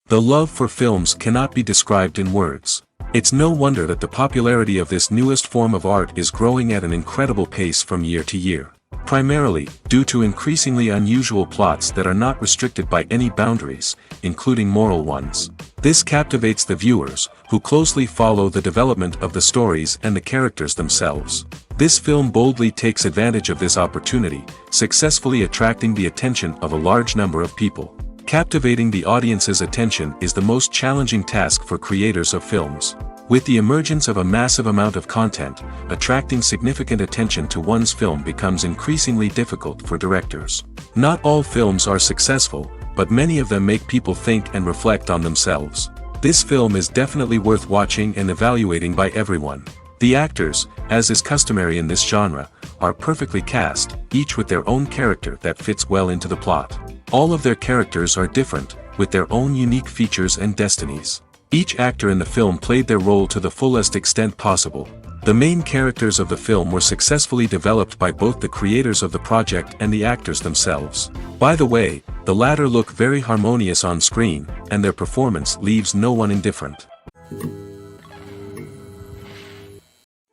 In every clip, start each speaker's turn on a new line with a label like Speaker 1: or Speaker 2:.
Speaker 1: The love for films cannot be described in words. It's no wonder that the popularity of this newest form of art is growing at an incredible pace from year to year. Primarily, due to increasingly unusual plots that are not restricted by any boundaries, including moral ones. This captivates the viewers, who closely follow the development of the stories and the characters themselves. This film boldly takes advantage of this opportunity, successfully attracting the attention of a large number of people. Captivating the audience's attention is the most challenging task for creators of films. With the emergence of a massive amount of content, attracting significant attention to one's film becomes increasingly difficult for directors. Not all films are successful, but many of them make people think and reflect on themselves. This film is definitely worth watching and evaluating by everyone. The actors, as is customary in this genre, are perfectly cast, each with their own character that fits well into the plot. All of their characters are different, with their own unique features and destinies. Each actor in the film played their role to the fullest extent possible. The main characters of the film were successfully developed by both the creators of the project and the actors themselves. By the way, the latter look very harmonious on screen, and their performance leaves no one indifferent.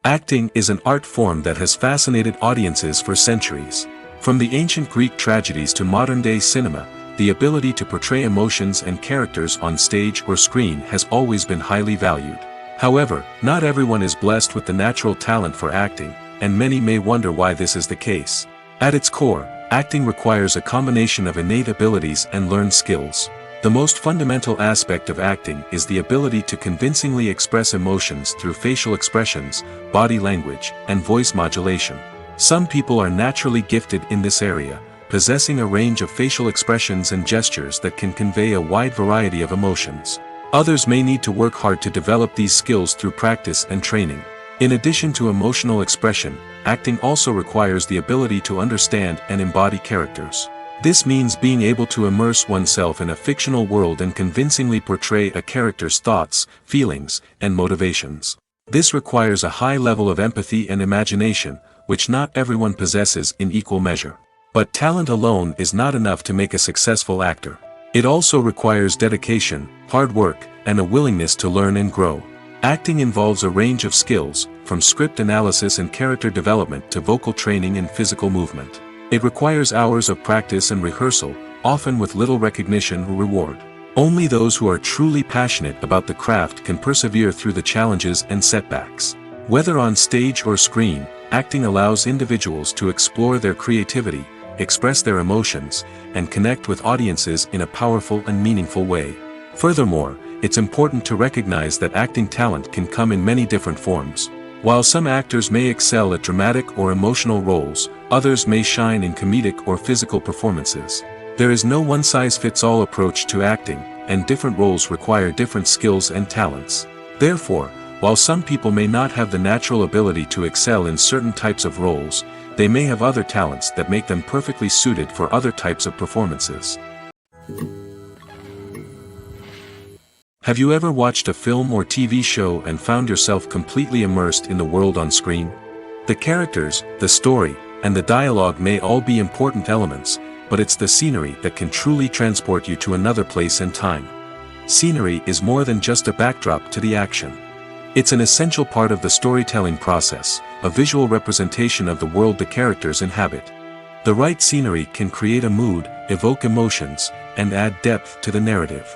Speaker 1: Acting is an art form that has fascinated audiences for centuries. From the ancient Greek tragedies to modern-day cinema, the ability to portray emotions and characters on stage or screen has always been highly valued. However, not everyone is blessed with the natural talent for acting, and many may wonder why this is the case. At its core, acting requires a combination of innate abilities and learned skills. The most fundamental aspect of acting is the ability to convincingly express emotions through facial expressions, body language, and voice modulation. Some people are naturally gifted in this area, possessing a range of facial expressions and gestures that can convey a wide variety of emotions. Others may need to work hard to develop these skills through practice and training. In addition to emotional expression, acting also requires the ability to understand and embody characters. This means being able to immerse oneself in a fictional world and convincingly portray a character's thoughts, feelings, and motivations. This requires a high level of empathy and imagination, which not everyone possesses in equal measure. But talent alone is not enough to make a successful actor. It also requires dedication, hard work, and a willingness to learn and grow. Acting involves a range of skills, from script analysis and character development to vocal training and physical movement. It requires hours of practice and rehearsal, often with little recognition or reward. Only those who are truly passionate about the craft can persevere through the challenges and setbacks. Whether on stage or screen, acting allows individuals to explore their creativity, express their emotions, and connect with audiences in a powerful and meaningful way. Furthermore, it's important to recognize that acting talent can come in many different forms. While some actors may excel at dramatic or emotional roles, others may shine in comedic or physical performances. There is no one-size-fits-all approach to acting, and different roles require different skills and talents. Therefore, while some people may not have the natural ability to excel in certain types of roles, they may have other talents that make them perfectly suited for other types of performances. Have you ever watched a film or TV show and found yourself completely immersed in the world on screen? The characters, the story, and the dialogue may all be important elements, but it's the scenery that can truly transport you to another place and time. Scenery is more than just a backdrop to the action. It's an essential part of the storytelling process, a visual representation of the world the characters inhabit. The right scenery can create a mood, evoke emotions, and add depth to the narrative.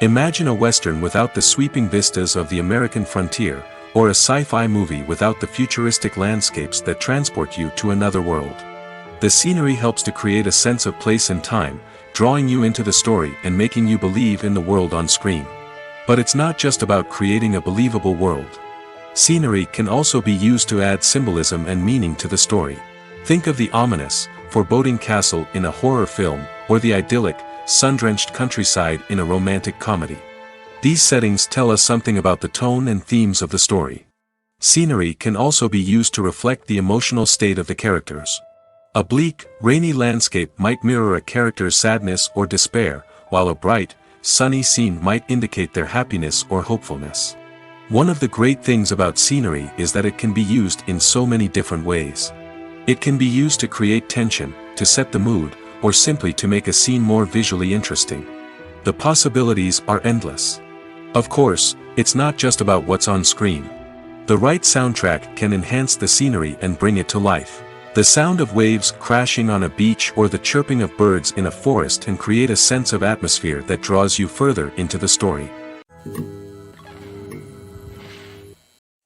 Speaker 1: Imagine a Western without the sweeping vistas of the American frontier, or a sci-fi movie without the futuristic landscapes that transport you to another world. The scenery helps to create a sense of place and time, drawing you into the story and making you believe in the world on screen. But it's not just about creating a believable world. Scenery can also be used to add symbolism and meaning to the story. Think of the ominous, foreboding castle in a horror film, or the idyllic, sun-drenched countryside in a romantic comedy. These settings tell us something about the tone and themes of the story. Scenery can also be used to reflect the emotional state of the characters. A bleak, rainy landscape might mirror a character's sadness or despair, while a bright, sunny scene might indicate their happiness or hopefulness. One of the great things about scenery is that it can be used in so many different ways. It can be used to create tension, to set the mood, or simply to make a scene more visually interesting. The possibilities are endless. Of course, it's not just about what's on screen. The right soundtrack can enhance the scenery and bring it to life. The sound of waves crashing on a beach or the chirping of birds in a forest can create a sense of atmosphere that draws you further into the story.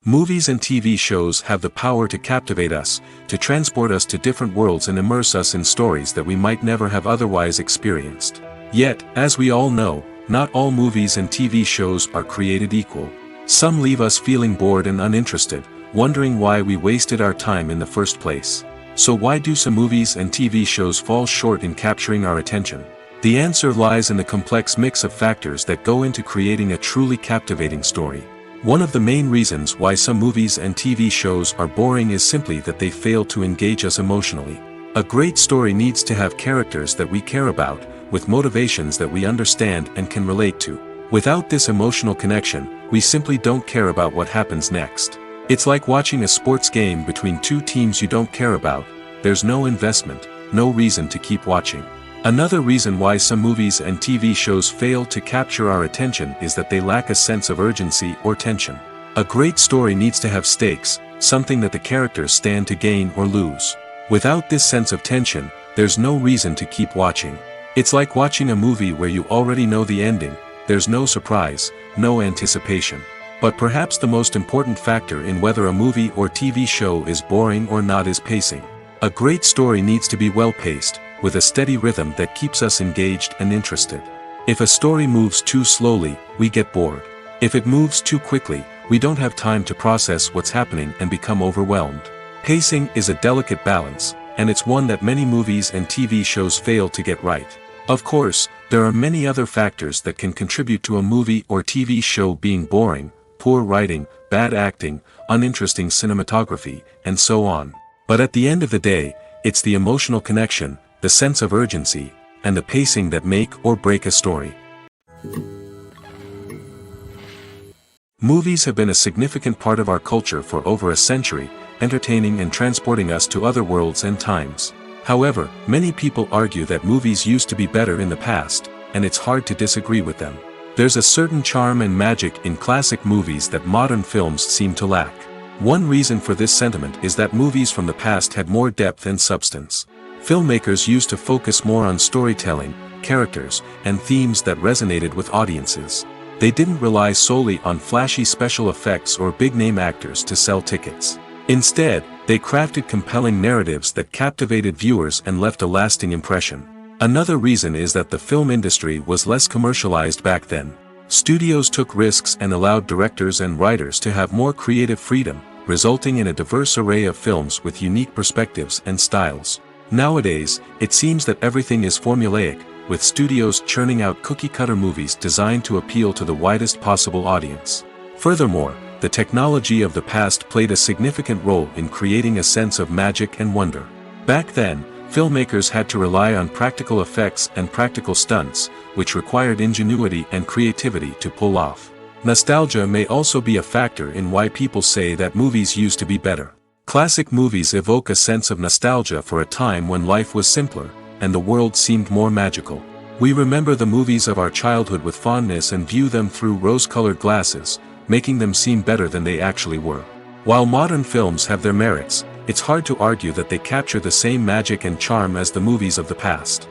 Speaker 1: Movies and TV shows have the power to captivate us, to transport us to different worlds and immerse us in stories that we might never have otherwise experienced. Yet, as we all know, not all movies and TV shows are created equal. Some leave us feeling bored and uninterested, wondering why we wasted our time in the first place. So why do some movies and TV shows fall short in capturing our attention? The answer lies in the complex mix of factors that go into creating a truly captivating story. One of the main reasons why some movies and TV shows are boring is simply that they fail to engage us emotionally. A great story needs to have characters that we care about, with motivations that we understand and can relate to. Without this emotional connection, we simply don't care about what happens next. It's like watching a sports game between two teams you don't care about. There's no investment, no reason to keep watching. Another reason why some movies and TV shows fail to capture our attention is that they lack a sense of urgency or tension. A great story needs to have stakes, something that the characters stand to gain or lose. Without this sense of tension, there's no reason to keep watching. It's like watching a movie where you already know the ending. There's no surprise, no anticipation. But perhaps the most important factor in whether a movie or TV show is boring or not is pacing. A great story needs to be well-paced, with a steady rhythm that keeps us engaged and interested. If a story moves too slowly, we get bored. If it moves too quickly, we don't have time to process what's happening and become overwhelmed. Pacing is a delicate balance, and it's one that many movies and TV shows fail to get right. Of course, there are many other factors that can contribute to a movie or TV show being boring: poor writing, bad acting, uninteresting cinematography, and so on. But at the end of the day, it's the emotional connection, the sense of urgency, and the pacing that make or break a story. Movies have been a significant part of our culture for over a century, entertaining and transporting us to other worlds and times. However, many people argue that movies used to be better in the past, and it's hard to disagree with them. There's a certain charm and magic in classic movies that modern films seem to lack. One reason for this sentiment is that movies from the past had more depth and substance. Filmmakers used to focus more on storytelling, characters, and themes that resonated with audiences. They didn't rely solely on flashy special effects or big-name actors to sell tickets. Instead, they crafted compelling narratives that captivated viewers and left a lasting impression. Another reason is that the film industry was less commercialized back then. Studios took risks and allowed directors and writers to have more creative freedom, resulting in a diverse array of films with unique perspectives and styles. Nowadays, it seems that everything is formulaic, with studios churning out cookie-cutter movies designed to appeal to the widest possible audience. Furthermore, the technology of the past played a significant role in creating a sense of magic and wonder. Back then, filmmakers had to rely on practical effects and practical stunts, which required ingenuity and creativity to pull off. Nostalgia may also be a factor in why people say that movies used to be better. Classic movies evoke a sense of nostalgia for a time when life was simpler, and the world seemed more magical. We remember the movies of our childhood with fondness and view them through rose-colored glasses, making them seem better than they actually were. While modern films have their merits, it's hard to argue that they capture the same magic and charm as the movies of the past.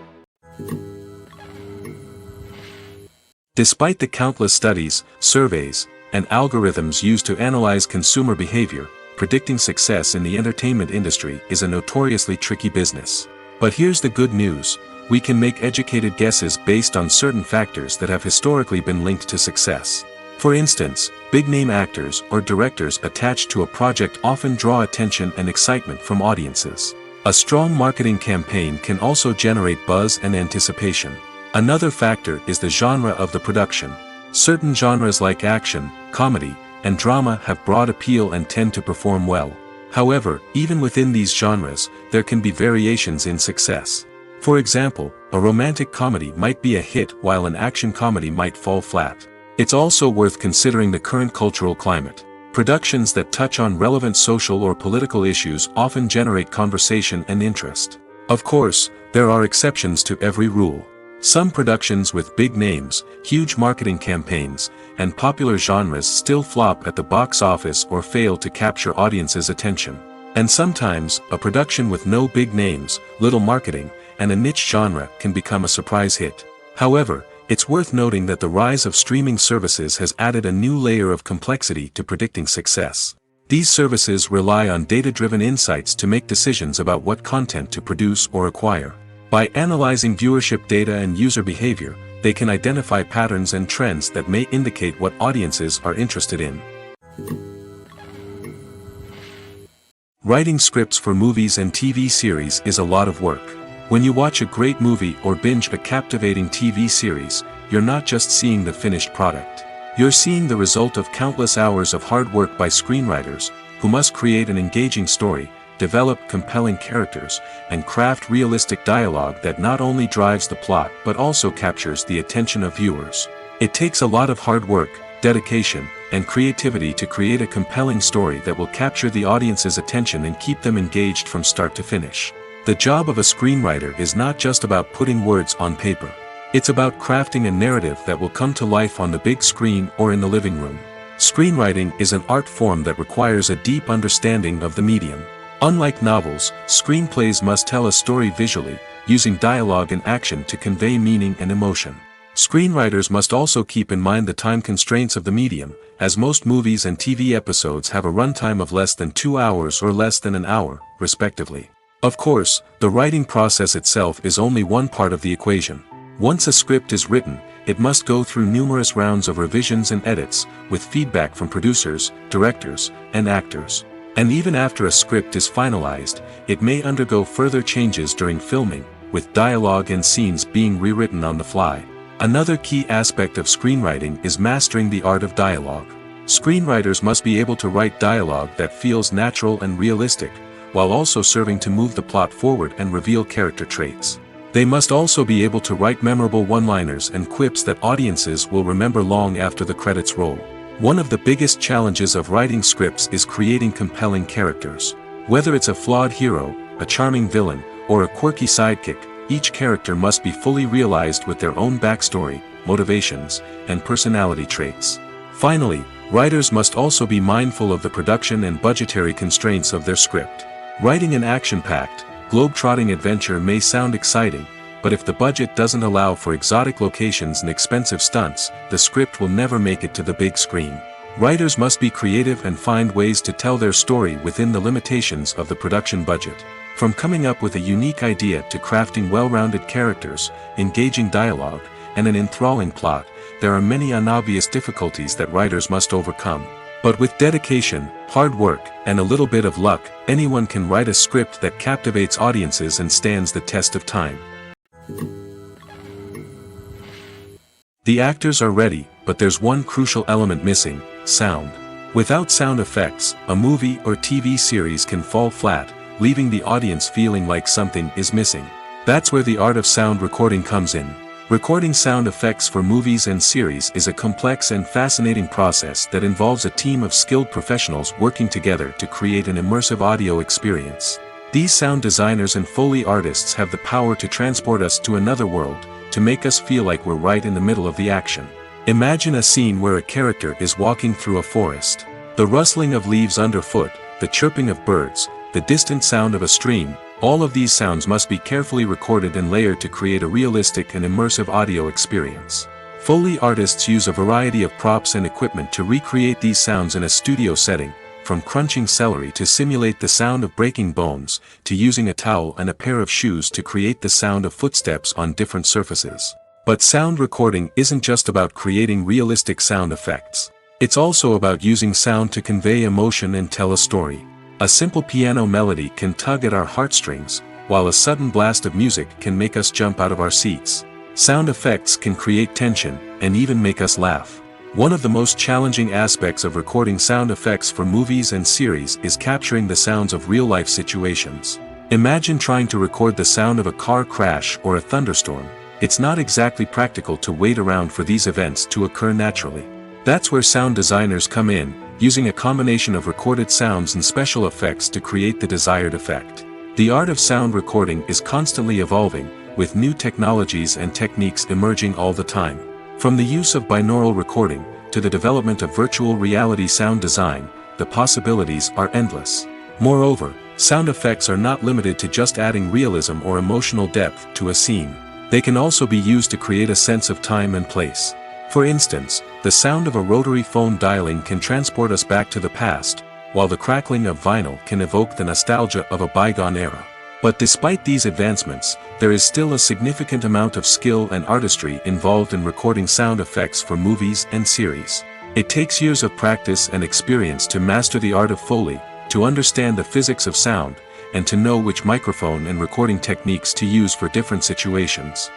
Speaker 1: Despite the countless studies, surveys, and algorithms used to analyze consumer behavior, predicting success in the entertainment industry is a notoriously tricky business. But here's the good news: we can make educated guesses based on certain factors that have historically been linked to success. For instance, big-name actors or directors attached to a project often draw attention and excitement from audiences. A strong marketing campaign can also generate buzz and anticipation. Another factor is the genre of the production. Certain genres like action, comedy, and drama have broad appeal and tend to perform well. However, even within these genres, there can be variations in success. For example, a romantic comedy might be a hit while an action comedy might fall flat. It's also worth considering the current cultural climate. Productions that touch on relevant social or political issues often generate conversation and interest. Of course, there are exceptions to every rule. Some productions with big names, huge marketing campaigns, and popular genres still flop at the box office or fail to capture audiences' attention. And sometimes, a production with no big names, little marketing, and a niche genre can become a surprise hit. However, it's worth noting that the rise of streaming services has added a new layer of complexity to predicting success. These services rely on data-driven insights to make decisions about what content to produce or acquire. By analyzing viewership data and user behavior, they can identify patterns and trends that may indicate what audiences are interested in. Writing scripts for movies and TV series is a lot of work. When you watch a great movie or binge a captivating TV series, you're not just seeing the finished product. You're seeing the result of countless hours of hard work by screenwriters, who must create an engaging story, develop compelling characters, and craft realistic dialogue that not only drives the plot but also captures the attention of viewers. It takes a lot of hard work, dedication, and creativity to create a compelling story that will capture the audience's attention and keep them engaged from start to finish. The job of a screenwriter is not just about putting words on paper. It's about crafting a narrative that will come to life on the big screen or in the living room. Screenwriting is an art form that requires a deep understanding of the medium. Unlike novels, screenplays must tell a story visually, using dialogue and action to convey meaning and emotion. Screenwriters must also keep in mind the time constraints of the medium, as most movies and TV episodes have a runtime of less than 2 hours or less than an hour, respectively. Of course, the writing process itself is only one part of the equation. Once a script is written, it must go through numerous rounds of revisions and edits, with feedback from producers, directors, and actors. And even after a script is finalized, it may undergo further changes during filming, with dialogue and scenes being rewritten on the fly. Another key aspect of screenwriting is mastering the art of dialogue. Screenwriters must be able to write dialogue that feels natural and realistic, while also serving to move the plot forward and reveal character traits. They must also be able to write memorable one-liners and quips that audiences will remember long after the credits roll. One of the biggest challenges of writing scripts is creating compelling characters. Whether it's a flawed hero, a charming villain, or a quirky sidekick, each character must be fully realized with their own backstory, motivations, and personality traits. Finally, writers must also be mindful of the production and budgetary constraints of their script. Writing an action-packed, globe-trotting adventure may sound exciting, but if the budget doesn't allow for exotic locations and expensive stunts, the script will never make it to the big screen. Writers must be creative and find ways to tell their story within the limitations of the production budget. From coming up with a unique idea to crafting well-rounded characters, engaging dialogue, and an enthralling plot, there are many unobvious difficulties that writers must overcome. But with dedication, hard work, and a little bit of luck, anyone can write a script that captivates audiences and stands the test of time. The actors are ready, but there's one crucial element missing: sound. Without sound effects, a movie or TV series can fall flat, leaving the audience feeling like something is missing. That's where the art of sound recording comes in. Recording sound effects for movies and series is a complex and fascinating process that involves a team of skilled professionals working together to create an immersive audio experience. These sound designers and Foley artists have the power to transport us to another world, to make us feel like we're right in the middle of the action. Imagine a scene where a character is walking through a forest. The rustling of leaves underfoot, the chirping of birds, the distant sound of a stream, all of these sounds must be carefully recorded and layered to create a realistic and immersive audio experience. Foley artists use a variety of props and equipment to recreate these sounds in a studio setting, from crunching celery to simulate the sound of breaking bones, to using a towel and a pair of shoes to create the sound of footsteps on different surfaces. But sound recording isn't just about creating realistic sound effects. It's also about using sound to convey emotion and tell a story. A simple piano melody can tug at our heartstrings, while a sudden blast of music can make us jump out of our seats. Sound effects can create tension, and even make us laugh. One of the most challenging aspects of recording sound effects for movies and series is capturing the sounds of real-life situations. Imagine trying to record the sound of a car crash or a thunderstorm. It's not exactly practical to wait around for these events to occur naturally. That's where sound designers come in, using a combination of recorded sounds and special effects to create the desired effect. The art of sound recording is constantly evolving, with new technologies and techniques emerging all the time. From the use of binaural recording, to the development of virtual reality sound design, the possibilities are endless. Moreover, sound effects are not limited to just adding realism or emotional depth to a scene. They can also be used to create a sense of time and place. For instance, the sound of a rotary phone dialing can transport us back to the past, while the crackling of vinyl can evoke the nostalgia of a bygone era. But despite these advancements, there is still a significant amount of skill and artistry involved in recording sound effects for movies and series. It takes years of practice and experience to master the art of Foley, to understand the physics of sound, and to know which microphone and recording techniques to use for different situations.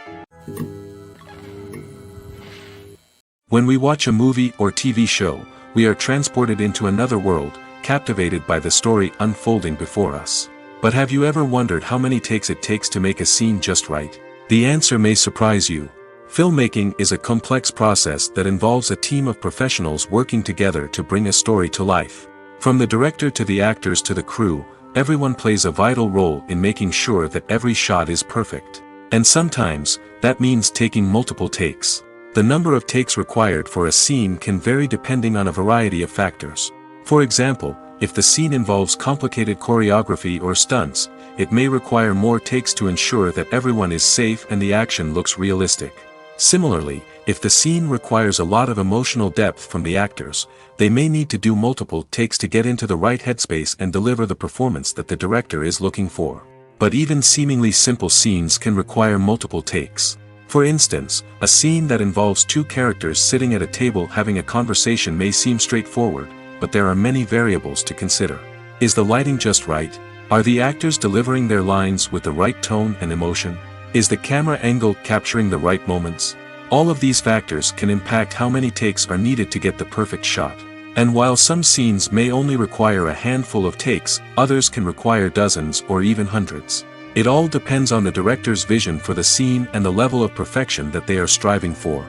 Speaker 1: When we watch a movie or TV show, we are transported into another world, captivated by the story unfolding before us. But have you ever wondered how many takes it takes to make a scene just right? The answer may surprise you. Filmmaking is a complex process that involves a team of professionals working together to bring a story to life. From the director to the actors to the crew, everyone plays a vital role in making sure that every shot is perfect. And sometimes, that means taking multiple takes. The number of takes required for a scene can vary depending on a variety of factors. For example, if the scene involves complicated choreography or stunts, it may require more takes to ensure that everyone is safe and the action looks realistic. Similarly, if the scene requires a lot of emotional depth from the actors, they may need to do multiple takes to get into the right headspace and deliver the performance that the director is looking for. But even seemingly simple scenes can require multiple takes. For instance, a scene that involves two characters sitting at a table having a conversation may seem straightforward, but there are many variables to consider. Is the lighting just right? Are the actors delivering their lines with the right tone and emotion? Is the camera angle capturing the right moments? All of these factors can impact how many takes are needed to get the perfect shot. And while some scenes may only require a handful of takes, others can require dozens or even hundreds. It all depends on the director's vision for the scene and the level of perfection that they are striving for.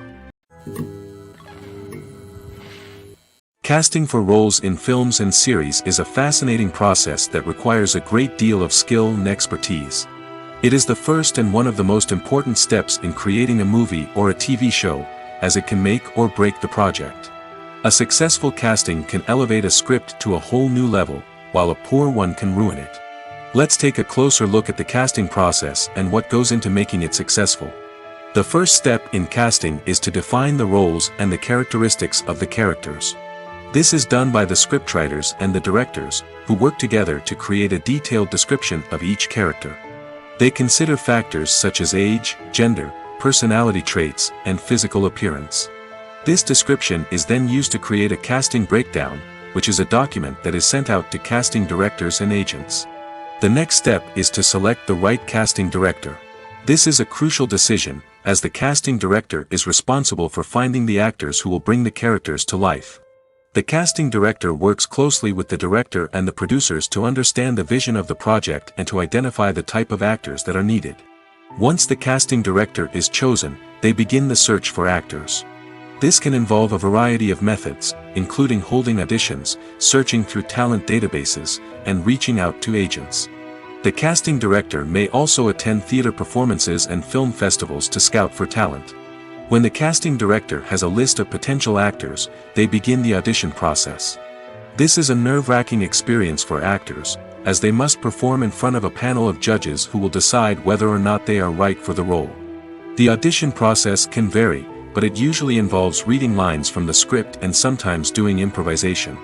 Speaker 1: Casting for roles in films and series is a fascinating process that requires a great deal of skill and expertise. It is the first and one of the most important steps in creating a movie or a TV show, as it can make or break the project. A successful casting can elevate a script to a whole new level, while a poor one can ruin it. Let's take a closer look at the casting process and what goes into making it successful. The first step in casting is to define the roles and the characteristics of the characters. This is done by the scriptwriters and the directors, who work together to create a detailed description of each character. They consider factors such as age, gender, personality traits, and physical appearance. This description is then used to create a casting breakdown, which is a document that is sent out to casting directors and agents. The next step is to select the right casting director. This is a crucial decision, as the casting director is responsible for finding the actors who will bring the characters to life. The casting director works closely with the director and the producers to understand the vision of the project and to identify the type of actors that are needed. Once the casting director is chosen, they begin the search for actors. This can involve a variety of methods, including holding auditions, searching through talent databases, and reaching out to agents. The casting director may also attend theater performances and film festivals to scout for talent. When the casting director has a list of potential actors, they begin the audition process. This is a nerve-wracking experience for actors, as they must perform in front of a panel of judges who will decide whether or not they are right for the role. The audition process can vary, but it usually involves reading lines from the script and sometimes doing improvisation.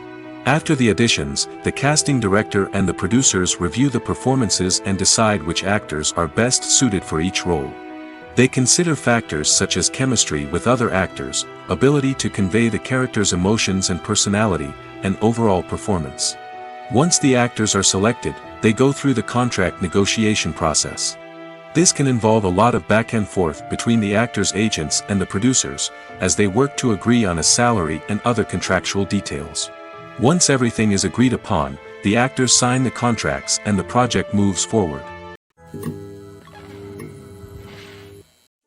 Speaker 1: After the auditions, the casting director and the producers review the performances and decide which actors are best suited for each role. They consider factors such as chemistry with other actors, ability to convey the character's emotions and personality, and overall performance. Once the actors are selected, they go through the contract negotiation process. This can involve a lot of back and forth between the actors' agents and the producers, as they work to agree on a salary and other contractual details. Once everything is agreed upon, the actors sign the contracts and the project moves forward.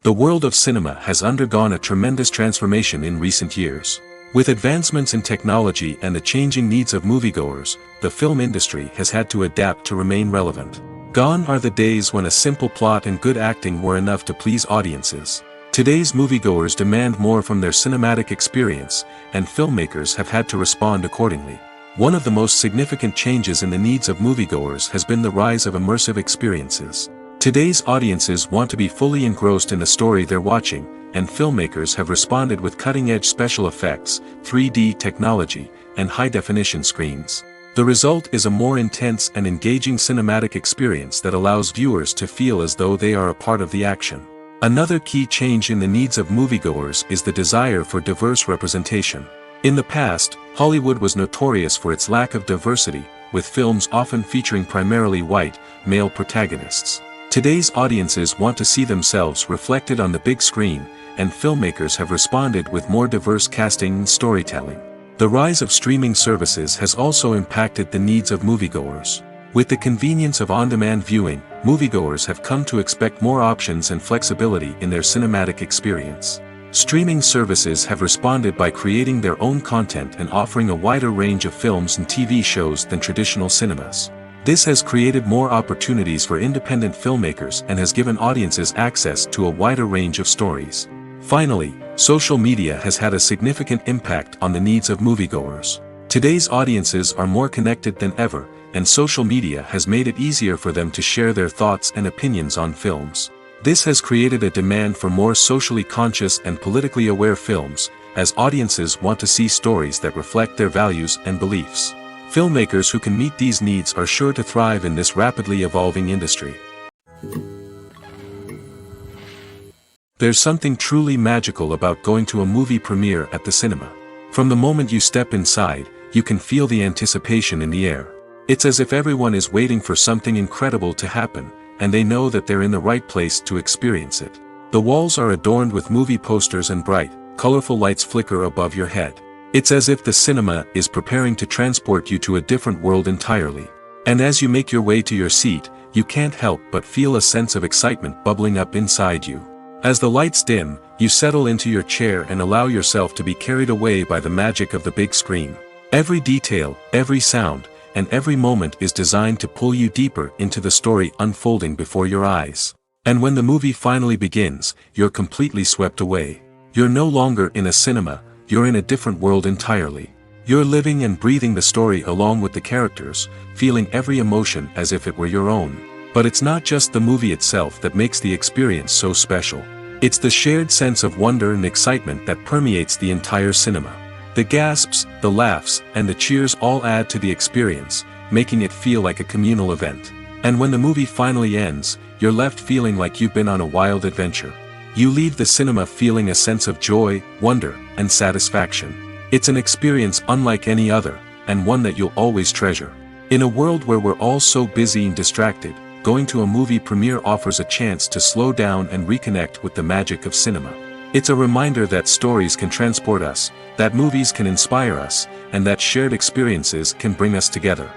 Speaker 1: The world of cinema has undergone a tremendous transformation in recent years. With advancements in technology and the changing needs of moviegoers, the film industry has had to adapt to remain relevant. Gone are the days when a simple plot and good acting were enough to please audiences. Today's moviegoers demand more from their cinematic experience, and filmmakers have had to respond accordingly. One of the most significant changes in the needs of moviegoers has been the rise of immersive experiences. Today's audiences want to be fully engrossed in the story they're watching, and filmmakers have responded with cutting-edge special effects, 3D technology, and high-definition screens. The result is a more intense and engaging cinematic experience that allows viewers to feel as though they are a part of the action. Another key change in the needs of moviegoers is the desire for diverse representation. In the past, Hollywood was notorious for its lack of diversity, with films often featuring primarily white, male protagonists. Today's audiences want to see themselves reflected on the big screen, and filmmakers have responded with more diverse casting and storytelling. The rise of streaming services has also impacted the needs of moviegoers. With the convenience of on-demand viewing, moviegoers have come to expect more options and flexibility in their cinematic experience. Streaming services have responded by creating their own content and offering a wider range of films and TV shows than traditional cinemas. This has created more opportunities for independent filmmakers and has given audiences access to a wider range of stories. Finally, social media has had a significant impact on the needs of moviegoers. Today's audiences are more connected than ever, and social media has made it easier for them to share their thoughts and opinions on films. This has created a demand for more socially conscious and politically aware films, as audiences want to see stories that reflect their values and beliefs. Filmmakers who can meet these needs are sure to thrive in this rapidly evolving industry. There's something truly magical about going to a movie premiere at the cinema. From the moment you step inside, you can feel the anticipation in the air. It's as if everyone is waiting for something incredible to happen, and they know that they're in the right place to experience it. The walls are adorned with movie posters and bright, colorful lights flicker above your head. It's as if the cinema is preparing to transport you to a different world entirely. And as you make your way to your seat, you can't help but feel a sense of excitement bubbling up inside you. As the lights dim, you settle into your chair and allow yourself to be carried away by the magic of the big screen. Every detail, every sound, and every moment is designed to pull you deeper into the story unfolding before your eyes. And when the movie finally begins, you're completely swept away. You're no longer in a cinema, you're in a different world entirely. You're living and breathing the story along with the characters, feeling every emotion as if it were your own. But it's not just the movie itself that makes the experience so special. It's the shared sense of wonder and excitement that permeates the entire cinema. The gasps, the laughs, and the cheers all add to the experience, making it feel like a communal event. And when the movie finally ends, you're left feeling like you've been on a wild adventure. You leave the cinema feeling a sense of joy, wonder, and satisfaction. It's an experience unlike any other, and one that you'll always treasure. In a world where we're all so busy and distracted, going to a movie premiere offers a chance to slow down and reconnect with the magic of cinema. It's a reminder that stories can transport us, that movies can inspire us, and that shared experiences can bring us together.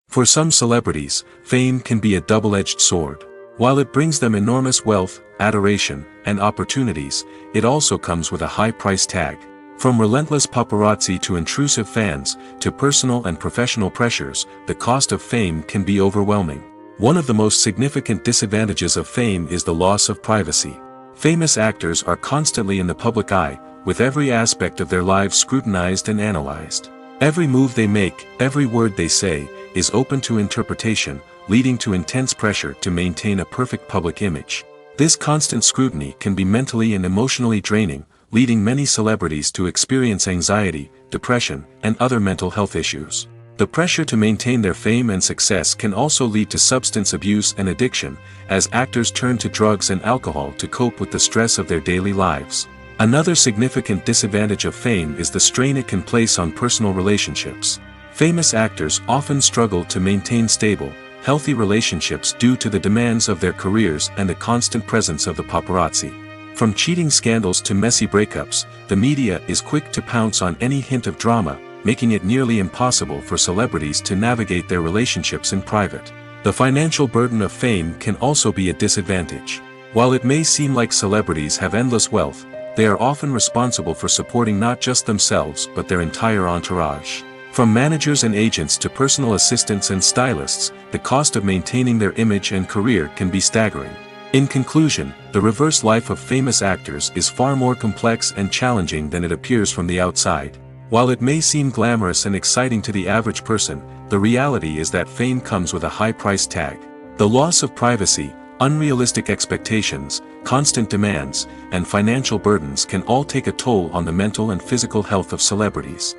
Speaker 1: For some celebrities, fame can be a double-edged sword. While it brings them enormous wealth, adoration, and opportunities, it also comes with a high price tag. From relentless paparazzi to intrusive fans, to personal and professional pressures, the cost of fame can be overwhelming. One of the most significant disadvantages of fame is the loss of privacy. Famous actors are constantly in the public eye, with every aspect of their lives scrutinized and analyzed. Every move they make, every word they say, is open to interpretation, leading to intense pressure to maintain a perfect public image. This constant scrutiny can be mentally and emotionally draining, leading many celebrities to experience anxiety, depression, and other mental health issues. The pressure to maintain their fame and success can also lead to substance abuse and addiction, as actors turn to drugs and alcohol to cope with the stress of their daily lives. Another significant disadvantage of fame is the strain it can place on personal relationships. Famous actors often struggle to maintain stable, healthy relationships due to the demands of their careers and the constant presence of the paparazzi. From cheating scandals to messy breakups, the media is quick to pounce on any hint of drama, making it nearly impossible for celebrities to navigate their relationships in private. The financial burden of fame can also be a disadvantage. While it may seem like celebrities have endless wealth, they are often responsible for supporting not just themselves but their entire entourage. From managers and agents to personal assistants and stylists, the cost of maintaining their image and career can be staggering. In conclusion, the reverse life of famous actors is far more complex and challenging than it appears from the outside. While it may seem glamorous and exciting to the average person, the reality is that fame comes with a high price tag. The loss of privacy, unrealistic expectations, constant demands, and financial burdens can all take a toll on the mental and physical health of celebrities.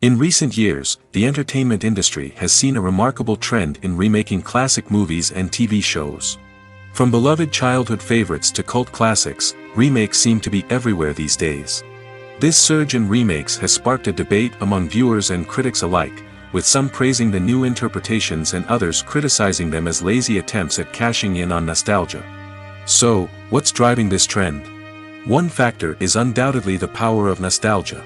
Speaker 1: In recent years, the entertainment industry has seen a remarkable trend in remaking classic movies and TV shows. From beloved childhood favorites to cult classics, remakes seem to be everywhere these days. This surge in remakes has sparked a debate among viewers and critics alike, with some praising the new interpretations and others criticizing them as lazy attempts at cashing in on nostalgia. So, what's driving this trend? One factor is undoubtedly the power of nostalgia.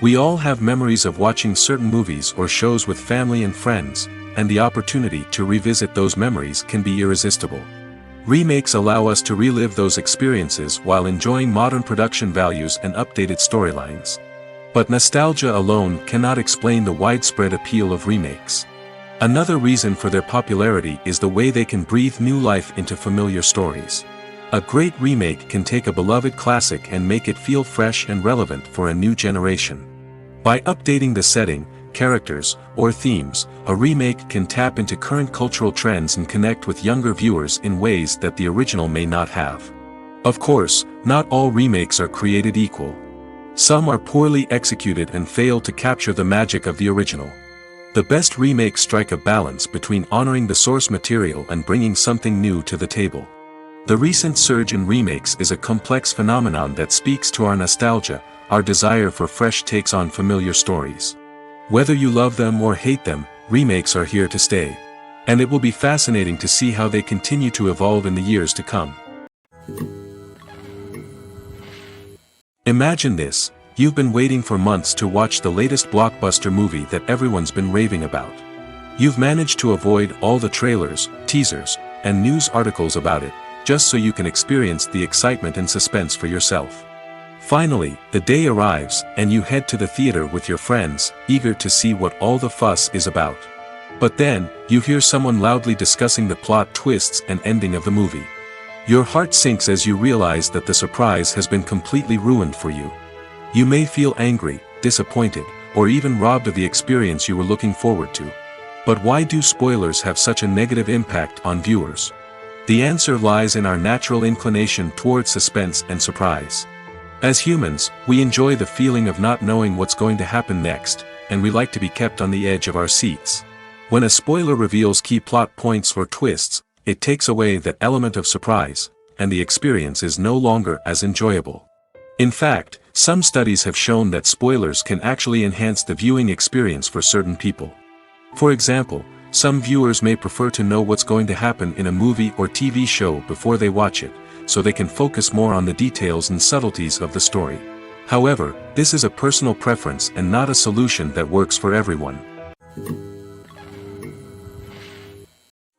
Speaker 1: We all have memories of watching certain movies or shows with family and friends, and the opportunity to revisit those memories can be irresistible. Remakes allow us to relive those experiences while enjoying modern production values and updated storylines. But nostalgia alone cannot explain the widespread appeal of remakes. Another reason for their popularity is the way they can breathe new life into familiar stories. A great remake can take a beloved classic and make it feel fresh and relevant for a new generation. By updating the setting, characters, or themes, a remake can tap into current cultural trends and connect with younger viewers in ways that the original may not have. Of course, not all remakes are created equal. Some are poorly executed and fail to capture the magic of the original. The best remakes strike a balance between honoring the source material and bringing something new to the table. The recent surge in remakes is a complex phenomenon that speaks to our nostalgia, our desire for fresh takes on familiar stories. Whether you love them or hate them, remakes are here to stay. And it will be fascinating to see how they continue to evolve in the years to come. Imagine this: you've been waiting for months to watch the latest blockbuster movie that everyone's been raving about. You've managed to avoid all the trailers, teasers, and news articles about it, just so you can experience the excitement and suspense for yourself. Finally, the day arrives, and you head to the theater with your friends, eager to see what all the fuss is about. But then, you hear someone loudly discussing the plot twists and ending of the movie. Your heart sinks as you realize that the surprise has been completely ruined for you. You may feel angry, disappointed, or even robbed of the experience you were looking forward to. But why do spoilers have such a negative impact on viewers? The answer lies in our natural inclination towards suspense and surprise. As humans, we enjoy the feeling of not knowing what's going to happen next, and we like to be kept on the edge of our seats. When a spoiler reveals key plot points or twists, it takes away that element of surprise, and the experience is no longer as enjoyable. In fact, some studies have shown that spoilers can actually enhance the viewing experience for certain people. For example, some viewers may prefer to know what's going to happen in a movie or TV show before they watch it, so they can focus more on the details and subtleties of the story. However, this is a personal preference and not a solution that works for everyone.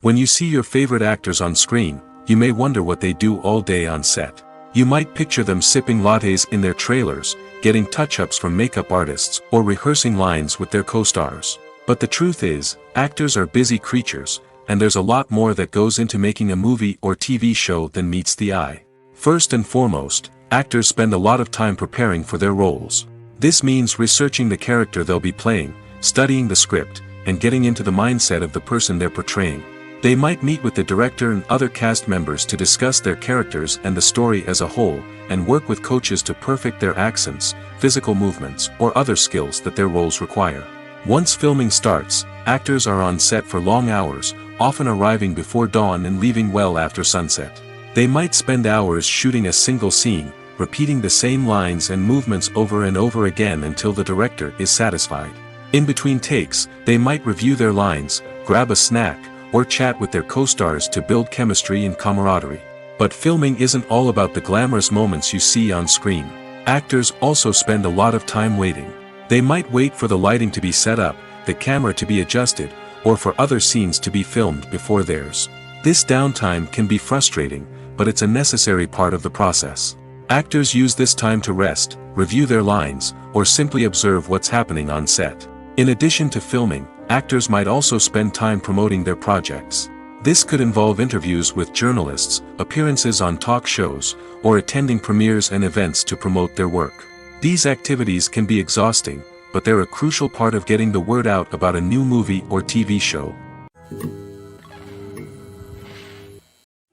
Speaker 1: When you see your favorite actors on screen, you may wonder what they do all day on set. You might picture them sipping lattes in their trailers, getting touch-ups from makeup artists, or rehearsing lines with their co-stars. But the truth is, actors are busy creatures, and there's a lot more that goes into making a movie or TV show than meets the eye. First and foremost, actors spend a lot of time preparing for their roles. This means researching the character they'll be playing, studying the script, and getting into the mindset of the person they're portraying. They might meet with the director and other cast members to discuss their characters and the story as a whole, and work with coaches to perfect their accents, physical movements, or other skills that their roles require. Once filming starts, actors are on set for long hours, often arriving before dawn and leaving well after sunset. They might spend hours shooting a single scene, repeating the same lines and movements over and over again until the director is satisfied. In between takes, they might review their lines, grab a snack, or chat with their co-stars to build chemistry and camaraderie. But filming isn't all about the glamorous moments you see on screen. Actors also spend a lot of time waiting. They might wait for the lighting to be set up, the camera to be adjusted, or for other scenes to be filmed before theirs. This downtime can be frustrating, but it's a necessary part of the process. Actors use this time to rest, review their lines, or simply observe what's happening on set. In addition to filming, actors might also spend time promoting their projects. This could involve interviews with journalists, appearances on talk shows, or attending premieres and events to promote their work. These activities can be exhausting, but they're a crucial part of getting the word out about a new movie or TV show.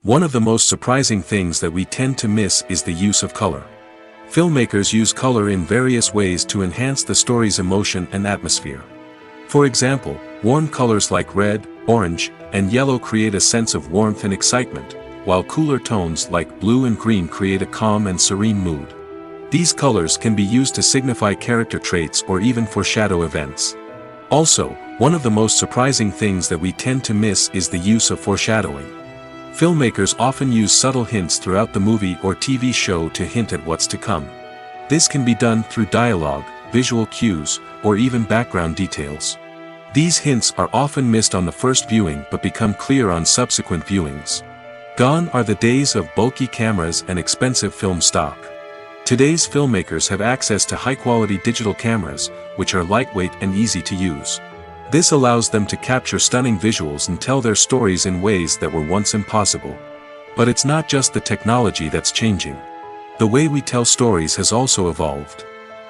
Speaker 1: One of the most surprising things that we tend to miss is the use of color. Filmmakers use color in various ways to enhance the story's emotion and atmosphere. For example, warm colors like red, orange, and yellow create a sense of warmth and excitement, while cooler tones like blue and green create a calm and serene mood. These colors can be used to signify character traits or even foreshadow events. Also, one of the most surprising things that we tend to miss is the use of foreshadowing. Filmmakers often use subtle hints throughout the movie or TV show to hint at what's to come. This can be done through dialogue, visual cues, or even background details. These hints are often missed on the first viewing but become clear on subsequent viewings. Gone are the days of bulky cameras and expensive film stock. Today's filmmakers have access to high-quality digital cameras, which are lightweight and easy to use. This allows them to capture stunning visuals and tell their stories in ways that were once impossible. But it's not just the technology that's changing. The way we tell stories has also evolved.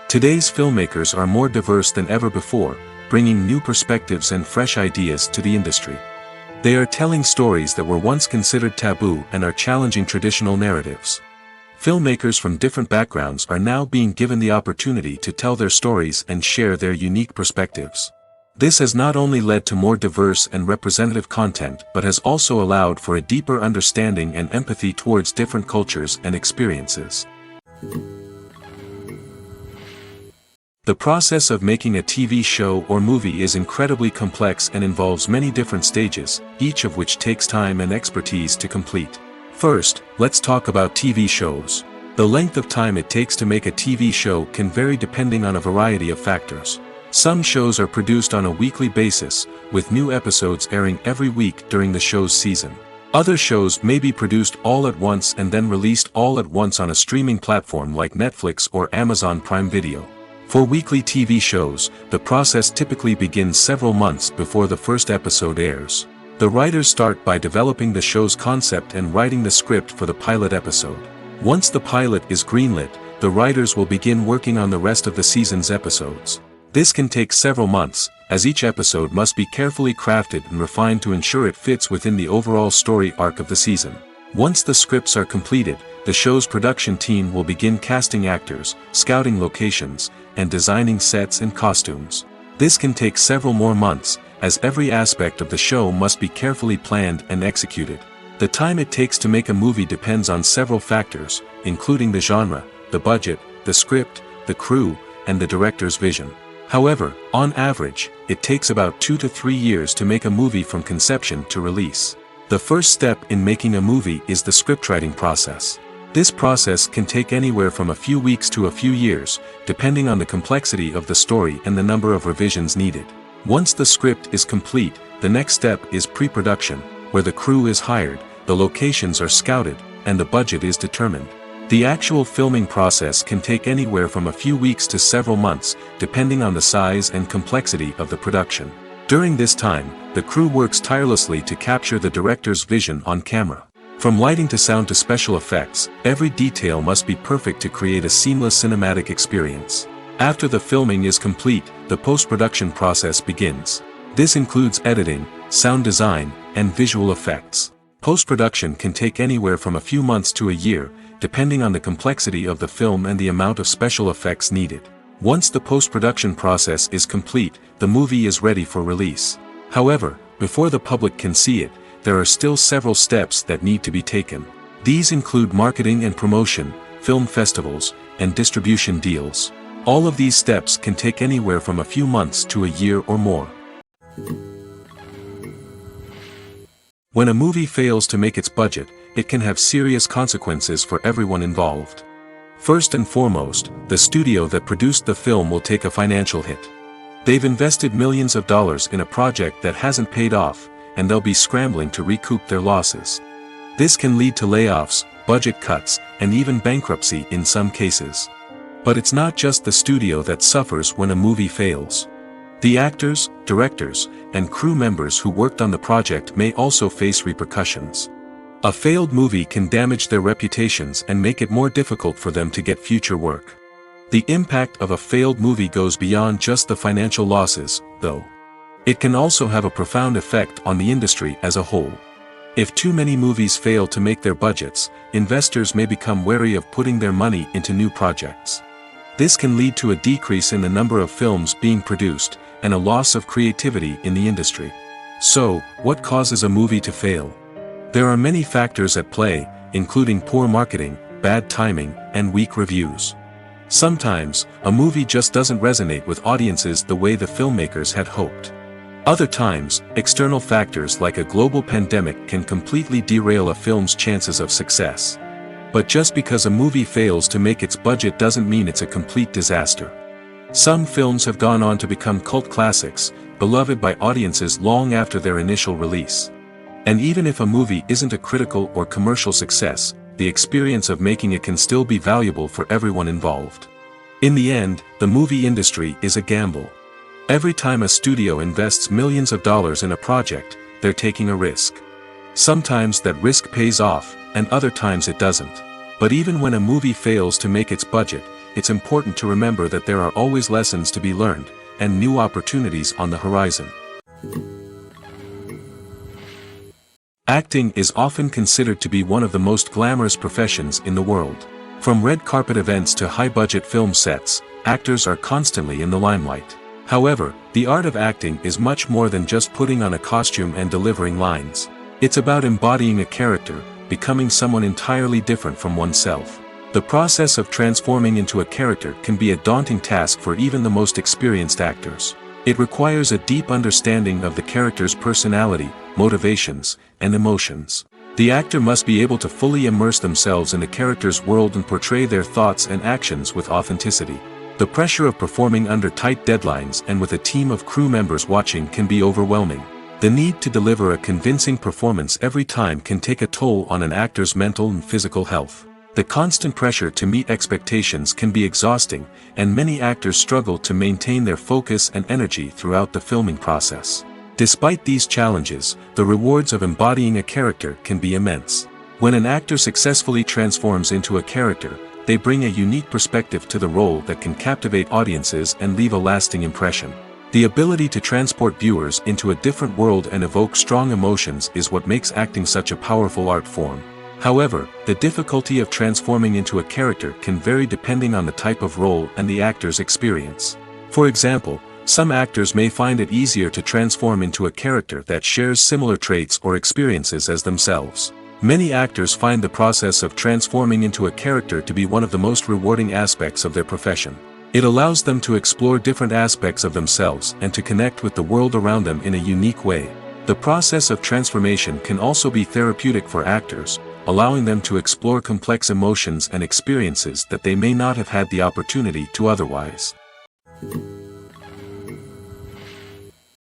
Speaker 1: Today's filmmakers are more diverse than ever before, bringing new perspectives and fresh ideas to the industry. They are telling stories that were once considered taboo and are challenging traditional narratives. Filmmakers from different backgrounds are now being given the opportunity to tell their stories and share their unique perspectives. This has not only led to more diverse and representative content but has also allowed for a deeper understanding and empathy towards different cultures and experiences. The process of making a TV show or movie is incredibly complex and involves many different stages, each of which takes time and expertise to complete. First, let's talk about TV shows. The length of time it takes to make a TV show can vary depending on a variety of factors. Some shows are produced on a weekly basis, with new episodes airing every week during the show's season. Other shows may be produced all at once and then released all at once on a streaming platform like Netflix or Amazon Prime Video. For weekly TV shows, the process typically begins several months before the first episode airs. The writers start by developing the show's concept and writing the script for the pilot episode. Once the pilot is greenlit, the writers will begin working on the rest of the season's episodes. This can take several months, as each episode must be carefully crafted and refined to ensure it fits within the overall story arc of the season. Once the scripts are completed, the show's production team will begin casting actors, scouting locations, and designing sets and costumes. This can take several more months, as every aspect of the show must be carefully planned and executed. The time it takes to make a movie depends on several factors, including the genre, the budget, the script, the crew, and the director's vision. However, on average, it takes about 2 to 3 years to make a movie from conception to release. The first step in making a movie is the scriptwriting process. This process can take anywhere from a few weeks to a few years, depending on the complexity of the story and the number of revisions needed. Once the script is complete, the next step is pre-production, where the crew is hired, the locations are scouted, and the budget is determined. The actual filming process can take anywhere from a few weeks to several months, depending on the size and complexity of the production. During this time, the crew works tirelessly to capture the director's vision on camera. From lighting to sound to special effects, every detail must be perfect to create a seamless cinematic experience. After the filming is complete, the post-production process begins. This includes editing, sound design, and visual effects. Post-production can take anywhere from a few months to a year, depending on the complexity of the film and the amount of special effects needed. Once the post-production process is complete, the movie is ready for release. However, before the public can see it, there are still several steps that need to be taken. These include marketing and promotion, film festivals, and distribution deals. All of these steps can take anywhere from a few months to a year or more. When a movie fails to make its budget, it can have serious consequences for everyone involved. First and foremost, the studio that produced the film will take a financial hit. They've invested millions of dollars in a project that hasn't paid off, and they'll be scrambling to recoup their losses. This can lead to layoffs, budget cuts, and even bankruptcy in some cases. But it's not just the studio that suffers when a movie fails. The actors, directors, and crew members who worked on the project may also face repercussions. A failed movie can damage their reputations and make it more difficult for them to get future work. The impact of a failed movie goes beyond just the financial losses, though. It can also have a profound effect on the industry as a whole. If too many movies fail to make their budgets, investors may become wary of putting their money into new projects. This can lead to a decrease in the number of films being produced, and a loss of creativity in the industry. So, what causes a movie to fail? There are many factors at play, including poor marketing, bad timing, and weak reviews. Sometimes, a movie just doesn't resonate with audiences the way the filmmakers had hoped. Other times, external factors like a global pandemic can completely derail a film's chances of success. But just because a movie fails to make its budget doesn't mean it's a complete disaster. Some films have gone on to become cult classics, beloved by audiences long after their initial release. And even if a movie isn't a critical or commercial success, the experience of making it can still be valuable for everyone involved. In the end, the movie industry is a gamble. Every time a studio invests millions of dollars in a project, they're taking a risk. Sometimes that risk pays off, and other times it doesn't. But even when a movie fails to make its budget, it's important to remember that there are always lessons to be learned, and new opportunities on the horizon. Acting is often considered to be one of the most glamorous professions in the world. From red carpet events to high-budget film sets, actors are constantly in the limelight. However, the art of acting is much more than just putting on a costume and delivering lines. It's about embodying a character, becoming someone entirely different from oneself. The process of transforming into a character can be a daunting task for even the most experienced actors. It requires a deep understanding of the character's personality, motivations, and emotions. The actor must be able to fully immerse themselves in the character's world and portray their thoughts and actions with authenticity. The pressure of performing under tight deadlines and with a team of crew members watching can be overwhelming. The need to deliver a convincing performance every time can take a toll on an actor's mental and physical health. The constant pressure to meet expectations can be exhausting, and many actors struggle to maintain their focus and energy throughout the filming process. Despite these challenges, the rewards of embodying a character can be immense. When an actor successfully transforms into a character, they bring a unique perspective to the role that can captivate audiences and leave a lasting impression. The ability to transport viewers into a different world and evoke strong emotions is what makes acting such a powerful art form. However, the difficulty of transforming into a character can vary depending on the type of role and the actor's experience. For example, some actors may find it easier to transform into a character that shares similar traits or experiences as themselves. Many actors find the process of transforming into a character to be one of the most rewarding aspects of their profession. It allows them to explore different aspects of themselves and to connect with the world around them in a unique way. The process of transformation can also be therapeutic for actors, allowing them to explore complex emotions and experiences that they may not have had the opportunity to otherwise.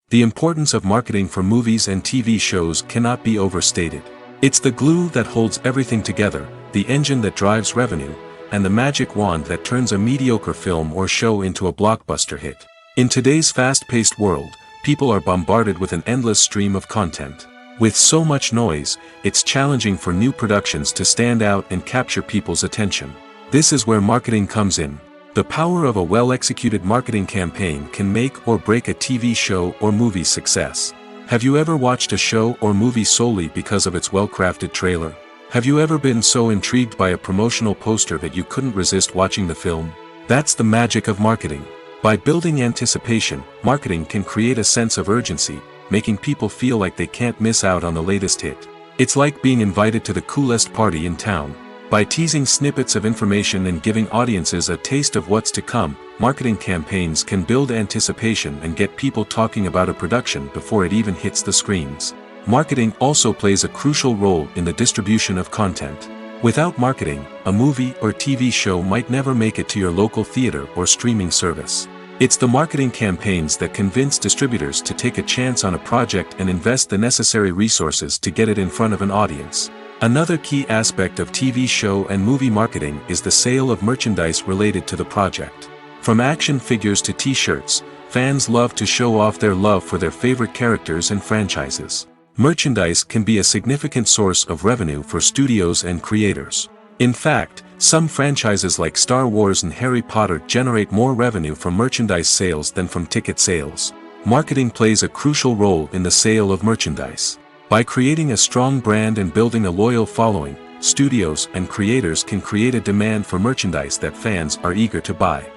Speaker 1: The importance of marketing for movies and TV shows cannot be overstated. It's the glue that holds everything together, the engine that drives revenue, and the magic wand that turns a mediocre film or show into a blockbuster hit. In today's fast-paced world, people are bombarded with an endless stream of content. With so much noise, it's challenging for new productions to stand out and capture people's attention. This is where marketing comes in. The power of a well-executed marketing campaign can make or break a TV show or movie's success. Have you ever watched a show or movie solely because of its well-crafted trailer? Have you ever been so intrigued by a promotional poster that you couldn't resist watching the film? That's the magic of marketing. By building anticipation, marketing can create a sense of urgency, making people feel like they can't miss out on the latest hit. It's like being invited to the coolest party in town. By teasing snippets of information and giving audiences a taste of what's to come, marketing campaigns can build anticipation and get people talking about a production before it even hits the screens. Marketing also plays a crucial role in the distribution of content. Without marketing, a movie or TV show might never make it to your local theater or streaming service. It's the marketing campaigns that convince distributors to take a chance on a project and invest the necessary resources to get it in front of an audience. Another key aspect of TV show and movie marketing is the sale of merchandise related to the project. From action figures to t-shirts, fans love to show off their love for their favorite characters and franchises. Merchandise can be a significant source of revenue for studios and creators. In fact, some franchises like Star Wars and Harry Potter generate more revenue from merchandise sales than from ticket sales. Marketing plays a crucial role in the sale of merchandise. By creating a strong brand and building a loyal following, studios and creators can create a demand for merchandise that fans are eager to buy.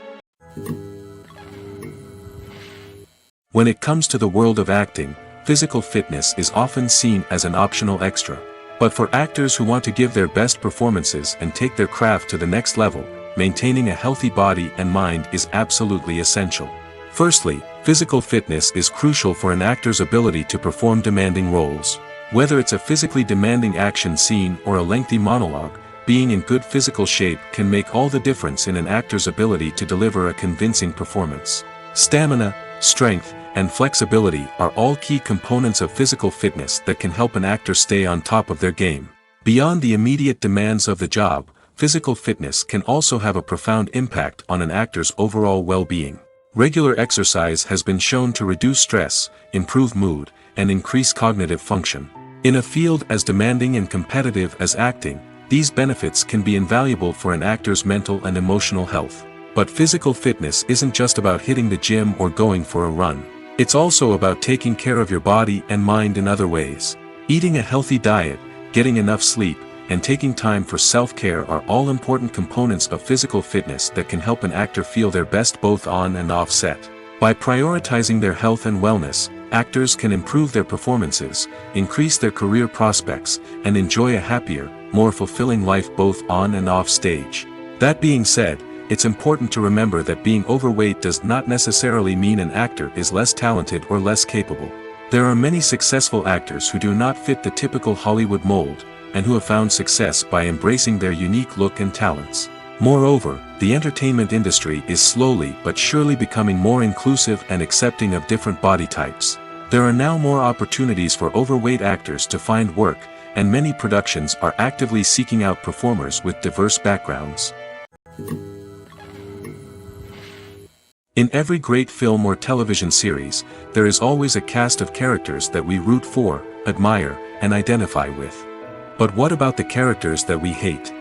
Speaker 1: When it comes to the world of acting, physical fitness is often seen as an optional extra. But for actors who want to give their best performances and take their craft to the next level, maintaining a healthy body and mind is absolutely essential. Firstly, physical fitness is crucial for an actor's ability to perform demanding roles. Whether it's a physically demanding action scene or a lengthy monologue, being in good physical shape can make all the difference in an actor's ability to deliver a convincing performance. Stamina, strength, and flexibility are all key components of physical fitness that can help an actor stay on top of their game. Beyond the immediate demands of the job, physical fitness can also have a profound impact on an actor's overall well-being. Regular exercise has been shown to reduce stress, improve mood, and increase cognitive function. In a field as demanding and competitive as acting, these benefits can be invaluable for an actor's mental and emotional health. But physical fitness isn't just about hitting the gym or going for a run. It's also about taking care of your body and mind in other ways. Eating a healthy diet, getting enough sleep, and taking time for self-care are all important components of physical fitness that can help an actor feel their best both on and off set. By prioritizing their health and wellness, actors can improve their performances, increase their career prospects, and enjoy a happier, more fulfilling life both on and off stage. That being said, it's important to remember that being overweight does not necessarily mean an actor is less talented or less capable. There are many successful actors who do not fit the typical Hollywood mold, and who have found success by embracing their unique look and talents. Moreover, the entertainment industry is slowly but surely becoming more inclusive and accepting of different body types. There are now more opportunities for overweight actors to find work, and many productions are actively seeking out performers with diverse backgrounds. In every great film or television series, there is always a cast of characters that we root for, admire, and identify with. But what about the characters that we hate?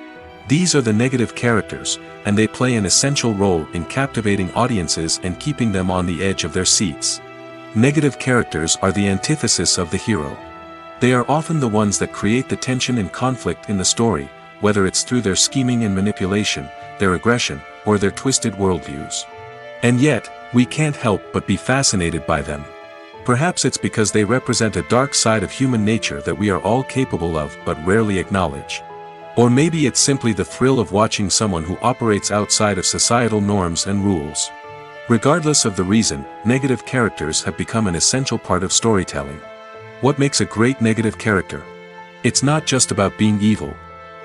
Speaker 1: These are the negative characters, and they play an essential role in captivating audiences and keeping them on the edge of their seats. Negative characters are the antithesis of the hero. They are often the ones that create the tension and conflict in the story, whether it's through their scheming and manipulation, their aggression, or their twisted worldviews. And yet, we can't help but be fascinated by them. Perhaps it's because they represent a dark side of human nature that we are all capable of but rarely acknowledge. Or maybe it's simply the thrill of watching someone who operates outside of societal norms and rules. Regardless of the reason, negative characters have become an essential part of storytelling. What makes a great negative character? It's not just about being evil.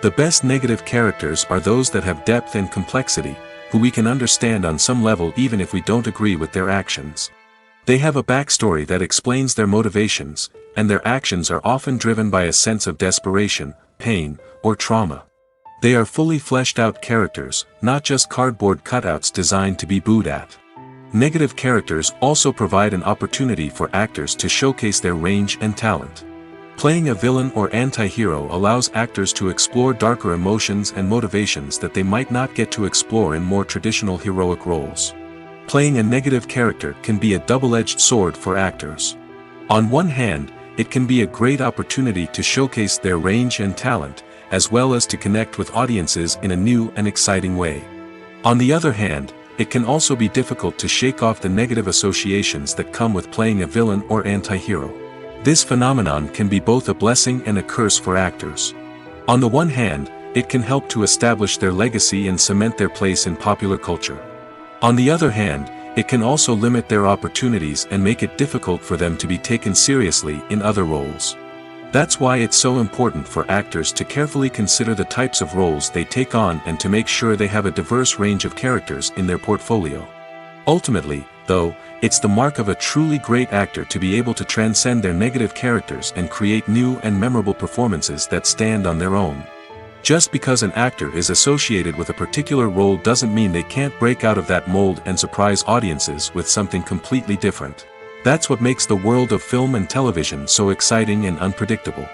Speaker 1: The best negative characters are those that have depth and complexity, who we can understand on some level even if we don't agree with their actions. They have a backstory that explains their motivations, and their actions are often driven by a sense of desperation, pain, or trauma. They are fully fleshed out characters, not just cardboard cutouts designed to be booed at. Negative characters also provide an opportunity for actors to showcase their range and talent. Playing a villain or anti-hero allows actors to explore darker emotions and motivations that they might not get to explore in more traditional heroic roles. Playing a negative character can be a double-edged sword for actors. On one hand, it can be a great opportunity to showcase their range and talent, as well as to connect with audiences in a new and exciting way. On the other hand, it can also be difficult to shake off the negative associations that come with playing a villain or anti-hero. This phenomenon can be both a blessing and a curse for actors. On the one hand, it can help to establish their legacy and cement their place in popular culture. On the other hand, it can also limit their opportunities and make it difficult for them to be taken seriously in other roles. That's why it's so important for actors to carefully consider the types of roles they take on and to make sure they have a diverse range of characters in their portfolio. Ultimately, though, it's the mark of a truly great actor to be able to transcend their negative characters and create new and memorable performances that stand on their own. Just because an actor is associated with a particular role doesn't mean they can't break out of that mold and surprise audiences with something completely different. That's what makes the world of film and television so exciting and unpredictable.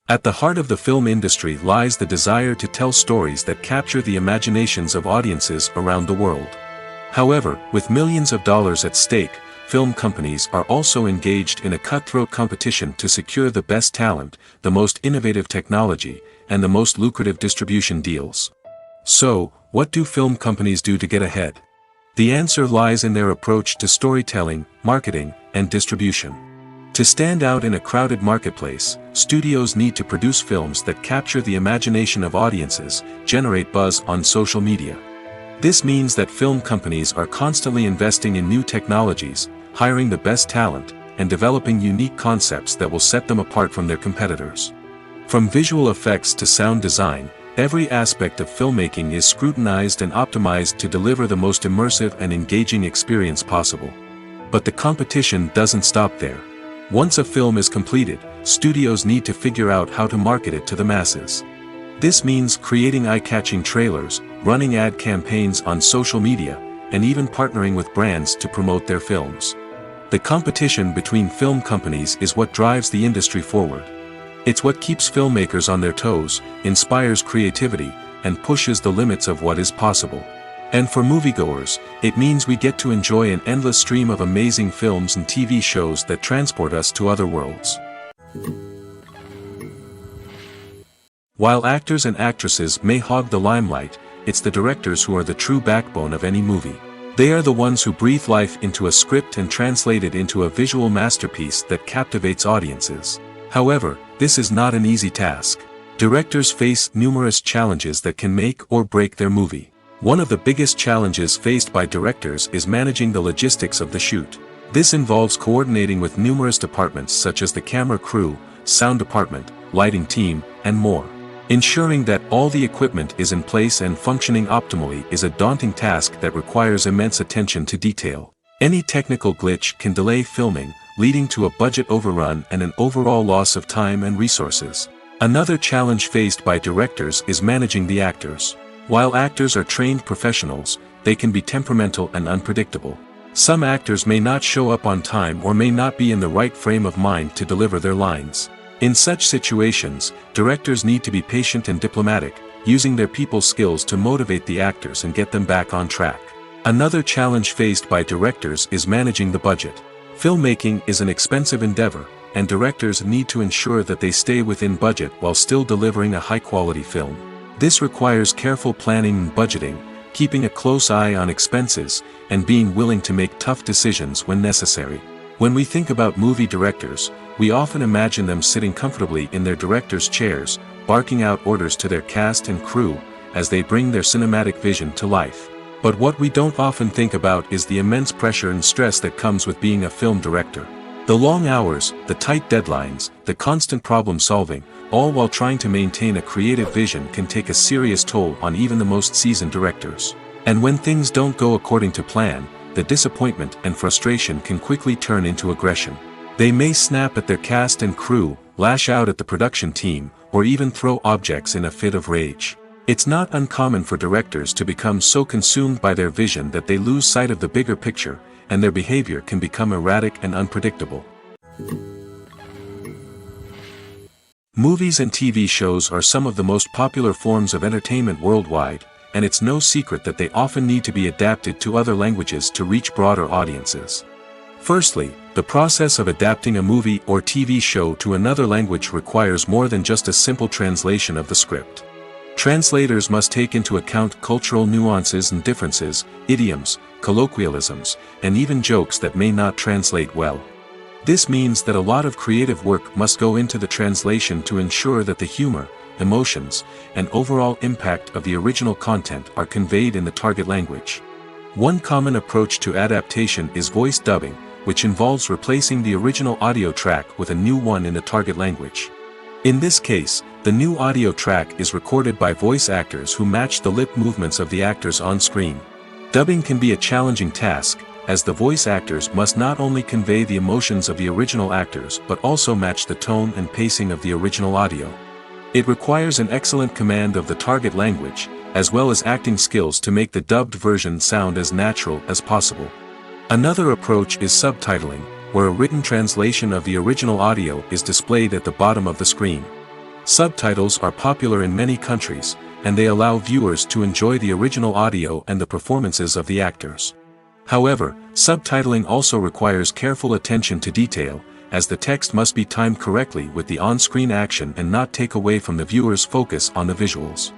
Speaker 1: At the heart of the film industry lies the desire to tell stories that capture the imaginations of audiences around the world. However, with millions of dollars at stake, film companies are also engaged in a cutthroat competition to secure the best talent, the most innovative technology, and the most lucrative distribution deals. So, what do film companies do to get ahead? The answer lies in their approach to storytelling, marketing, and distribution. To stand out in a crowded marketplace, studios need to produce films that capture the imagination of audiences, generate buzz on social media. This means that film companies are constantly investing in new technologies, hiring the best talent, and developing unique concepts that will set them apart from their competitors. From visual effects to sound design, every aspect of filmmaking is scrutinized and optimized to deliver the most immersive and engaging experience possible. But the competition doesn't stop there. Once a film is completed, studios need to figure out how to market it to the masses. This means creating eye-catching trailers, running ad campaigns on social media, and even partnering with brands to promote their films. The competition between film companies is what drives the industry forward. It's what keeps filmmakers on their toes, inspires creativity, and pushes the limits of what is possible. And for moviegoers, it means we get to enjoy an endless stream of amazing films and TV shows that transport us to other worlds. While actors and actresses may hog the limelight, it's the directors who are the true backbone of any movie. They are the ones who breathe life into a script and translate it into a visual masterpiece that captivates audiences. However, this is not an easy task. Directors face numerous challenges that can make or break their movie. One of the biggest challenges faced by directors is managing the logistics of the shoot. This involves coordinating with numerous departments such as the camera crew, sound department, lighting team, and more. Ensuring that all the equipment is in place and functioning optimally is a daunting task that requires immense attention to detail. Any technical glitch can delay filming, leading to a budget overrun and an overall loss of time and resources. Another challenge faced by directors is managing the actors. While actors are trained professionals, they can be temperamental and unpredictable. Some actors may not show up on time or may not be in the right frame of mind to deliver their lines. In such situations, directors need to be patient and diplomatic, using their people skills to motivate the actors and get them back on track. Another challenge faced by directors is managing the budget. Filmmaking is an expensive endeavor, and directors need to ensure that they stay within budget while still delivering a high-quality film. This requires careful planning and budgeting, keeping a close eye on expenses, and being willing to make tough decisions when necessary. When we think about movie directors, we often imagine them sitting comfortably in their director's chairs, barking out orders to their cast and crew, as they bring their cinematic vision to life. But what we don't often think about is the immense pressure and stress that comes with being a film director. The long hours, the tight deadlines, the constant problem solving, all while trying to maintain a creative vision can take a serious toll on even the most seasoned directors. And when things don't go according to plan, the disappointment and frustration can quickly turn into aggression. They may snap at their cast and crew, lash out at the production team, or even throw objects in a fit of rage. It's not uncommon for directors to become so consumed by their vision that they lose sight of the bigger picture, and their behavior can become erratic and unpredictable. Movies and TV shows are some of the most popular forms of entertainment worldwide, and it's no secret that they often need to be adapted to other languages to reach broader audiences. Firstly, the process of adapting a movie or TV show to another language requires more than just a simple translation of the script. Translators must take into account cultural nuances and differences, idioms, colloquialisms, and even jokes that may not translate well. This means that a lot of creative work must go into the translation to ensure that the humor, emotions, and overall impact of the original content are conveyed in the target language. One common approach to adaptation is voice dubbing, which involves replacing the original audio track with a new one in the target language. In this case, the new audio track is recorded by voice actors who match the lip movements of the actors on screen. Dubbing can be a challenging task, as the voice actors must not only convey the emotions of the original actors but also match the tone and pacing of the original audio. It requires an excellent command of the target language, as well as acting skills to make the dubbed version sound as natural as possible. Another approach is subtitling, where a written translation of the original audio is displayed at the bottom of the screen. Subtitles are popular in many countries, and they allow viewers to enjoy the original audio and the performances of the actors. However, subtitling also requires careful attention to detail, as the text must be timed correctly with the on-screen action and not take away from the viewer's focus on the visuals.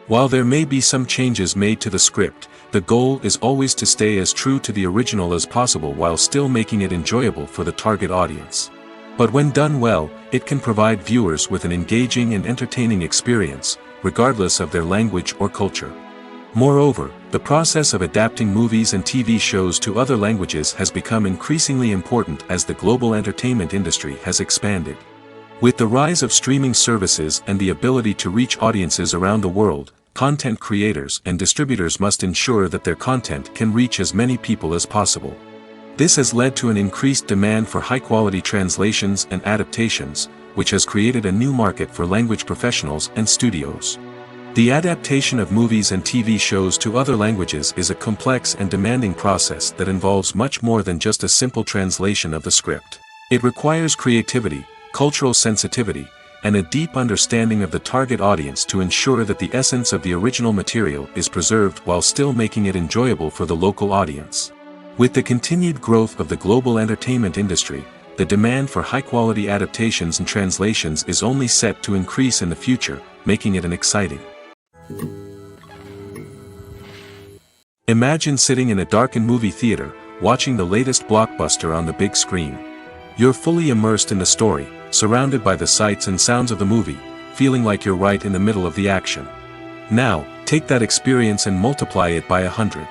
Speaker 1: While there may be some changes made to the script, the goal is always to stay as true to the original as possible while still making it enjoyable for the target audience. But when done well, it can provide viewers with an engaging and entertaining experience, regardless of their language or culture. Moreover, the process of adapting movies and TV shows to other languages has become increasingly important as the global entertainment industry has expanded. With the rise of streaming services and the ability to reach audiences around the world, content creators and distributors must ensure that their content can reach as many people as possible. This has led to an increased demand for high-quality translations and adaptations, which has created a new market for language professionals and studios. The adaptation of movies and TV shows to other languages is a complex and demanding process that involves much more than just a simple translation of the script. It requires creativity, cultural sensitivity, and a deep understanding of the target audience to ensure that the essence of the original material is preserved while still making it enjoyable for the local audience. With the continued growth of the global entertainment industry, the demand for high-quality adaptations and translations is only set to increase in the future, making it an exciting. Imagine sitting in a darkened movie theater, watching the latest blockbuster on the big screen. You're fully immersed in the story, surrounded by the sights and sounds of the movie, feeling like you're right in the middle of the action. Now, take that experience and multiply it by 100.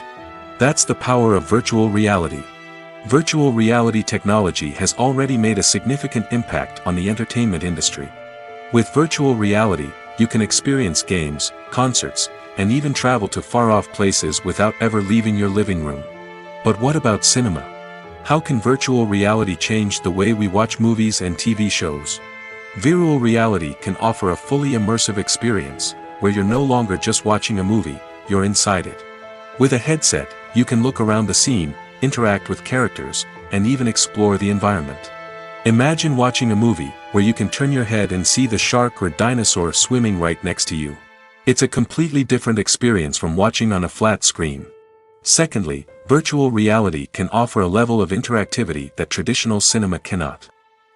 Speaker 1: That's the power of virtual reality. Virtual reality technology has already made a significant impact on the entertainment industry. With virtual reality, you can experience games, concerts, and even travel to far-off places without ever leaving your living room. But what about cinema? How can virtual reality change the way we watch movies and TV shows? Virtual reality can offer a fully immersive experience, where you're no longer just watching a movie, you're inside it. With a headset, you can look around the scene, interact with characters, and even explore the environment. Imagine watching a movie where you can turn your head and see the shark or dinosaur swimming right next to you. It's a completely different experience from watching on a flat screen. Secondly, virtual reality can offer a level of interactivity that traditional cinema cannot.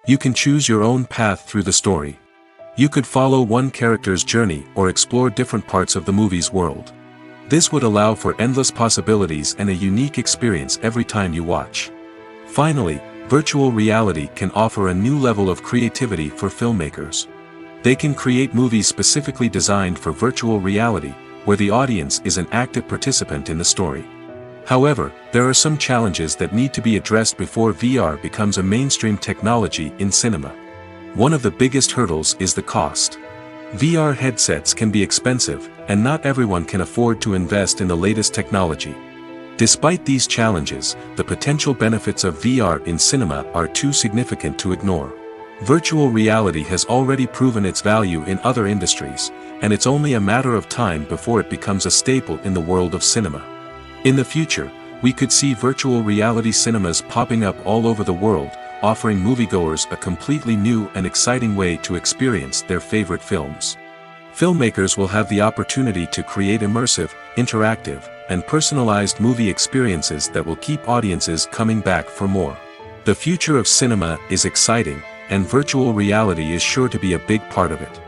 Speaker 1: You can choose your own path through the story. You could follow one character's journey or explore different parts of the movie's world. This would allow for endless possibilities and a unique experience every time you watch. Finally, virtual reality can offer a new level of creativity for filmmakers. They can create movies specifically designed for virtual reality, where the audience is an active participant in the story. However, there are some challenges that need to be addressed before VR becomes a mainstream technology in cinema. One of the biggest hurdles is the cost. VR headsets can be expensive, and not everyone can afford to invest in the latest technology. Despite these challenges, the potential benefits of VR in cinema are too significant to ignore. Virtual reality has already proven its value in other industries, and it's only a matter of time before it becomes a staple in the world of cinema. In the future, we could see virtual reality cinemas popping up all over the world, offering moviegoers a completely new and exciting way to experience their favorite films. Filmmakers will have the opportunity to create immersive, interactive, and personalized movie experiences that will keep audiences coming back for more. The future of cinema is exciting, and virtual reality is sure to be a big part of it.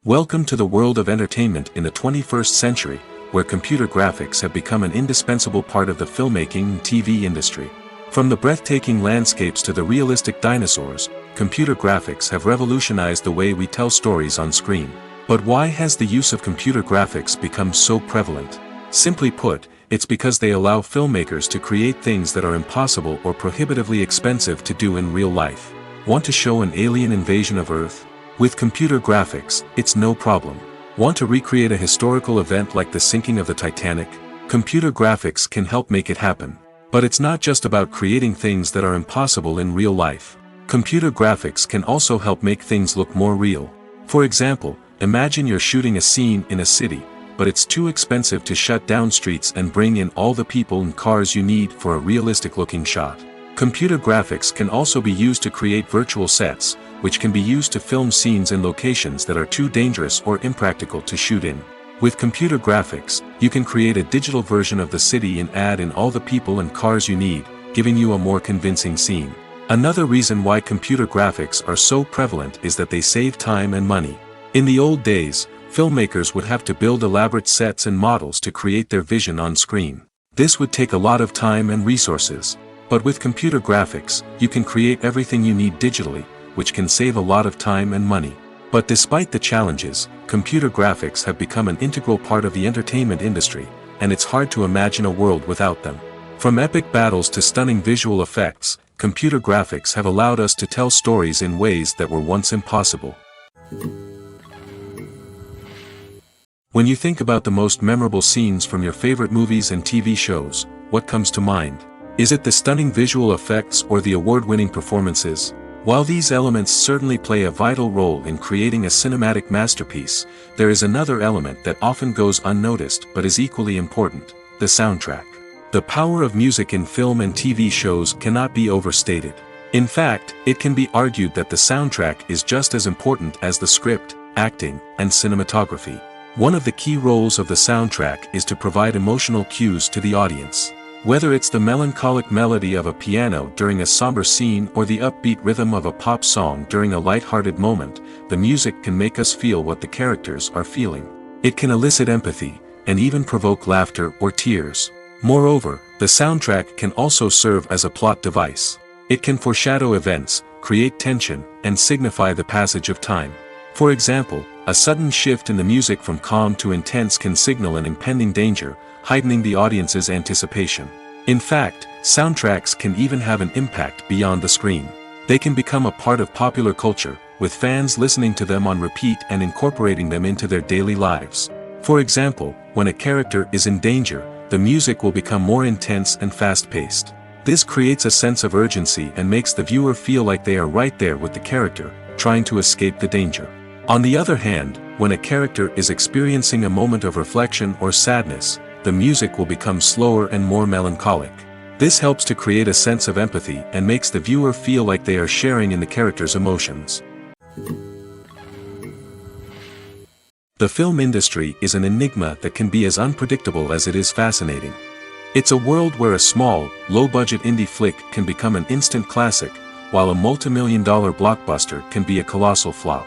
Speaker 1: Welcome to the world of entertainment in the 21st century, where computer graphics have become an indispensable part of the filmmaking and TV industry. From the breathtaking landscapes to the realistic dinosaurs, computer graphics have revolutionized the way we tell stories on screen. But why has the use of computer graphics become so prevalent? Simply put, it's because they allow filmmakers to create things that are impossible or prohibitively expensive to do in real life. Want to show an alien invasion of Earth? With computer graphics, it's no problem. Want to recreate a historical event like the sinking of the Titanic? Computer graphics can help make it happen. But it's not just about creating things that are impossible in real life. Computer graphics can also help make things look more real. For example, imagine you're shooting a scene in a city, but it's too expensive to shut down streets and bring in all the people and cars you need for a realistic-looking shot. Computer graphics can also be used to create virtual sets, which can be used to film scenes in locations that are too dangerous or impractical to shoot in. With computer graphics, you can create a digital version of the city and add in all the people and cars you need, giving you a more convincing scene. Another reason why computer graphics are so prevalent is that they save time and money. In the old days, filmmakers would have to build elaborate sets and models to create their vision on screen. This would take a lot of time and resources. But with computer graphics, you can create everything you need digitally, which can save a lot of time and money. But despite the challenges, computer graphics have become an integral part of the entertainment industry, and it's hard to imagine a world without them. From epic battles to stunning visual effects, computer graphics have allowed us to tell stories in ways that were once impossible. When you think about the most memorable scenes from your favorite movies and TV shows, what comes to mind? Is it the stunning visual effects or the award-winning performances? While these elements certainly play a vital role in creating a cinematic masterpiece, there is another element that often goes unnoticed but is equally important: the soundtrack. The power of music in film and TV shows cannot be overstated. In fact, it can be argued that the soundtrack is just as important as the script, acting, and cinematography. One of the key roles of the soundtrack is to provide emotional cues to the audience. Whether it's the melancholic melody of a piano during a somber scene or the upbeat rhythm of a pop song during a light-hearted moment, the music can make us feel what the characters are feeling. It can elicit empathy, and even provoke laughter or tears. Moreover, the soundtrack can also serve as a plot device. It can foreshadow events, create tension, and signify the passage of time. For example, a sudden shift in the music from calm to intense can signal an impending danger, heightening the audience's anticipation. In fact, soundtracks can even have an impact beyond the screen. They can become a part of popular culture, with fans listening to them on repeat and incorporating them into their daily lives. For example, when a character is in danger, the music will become more intense and fast-paced. This creates a sense of urgency and makes the viewer feel like they are right there with the character, trying to escape the danger. On the other hand, when a character is experiencing a moment of reflection or sadness, the music will become slower and more melancholic. This helps to create a sense of empathy and makes the viewer feel like they are sharing in the character's emotions. The film industry is an enigma that can be as unpredictable as it is fascinating. It's a world where a small, low-budget indie flick can become an instant classic, while a multi-million-dollar blockbuster can be a colossal flop.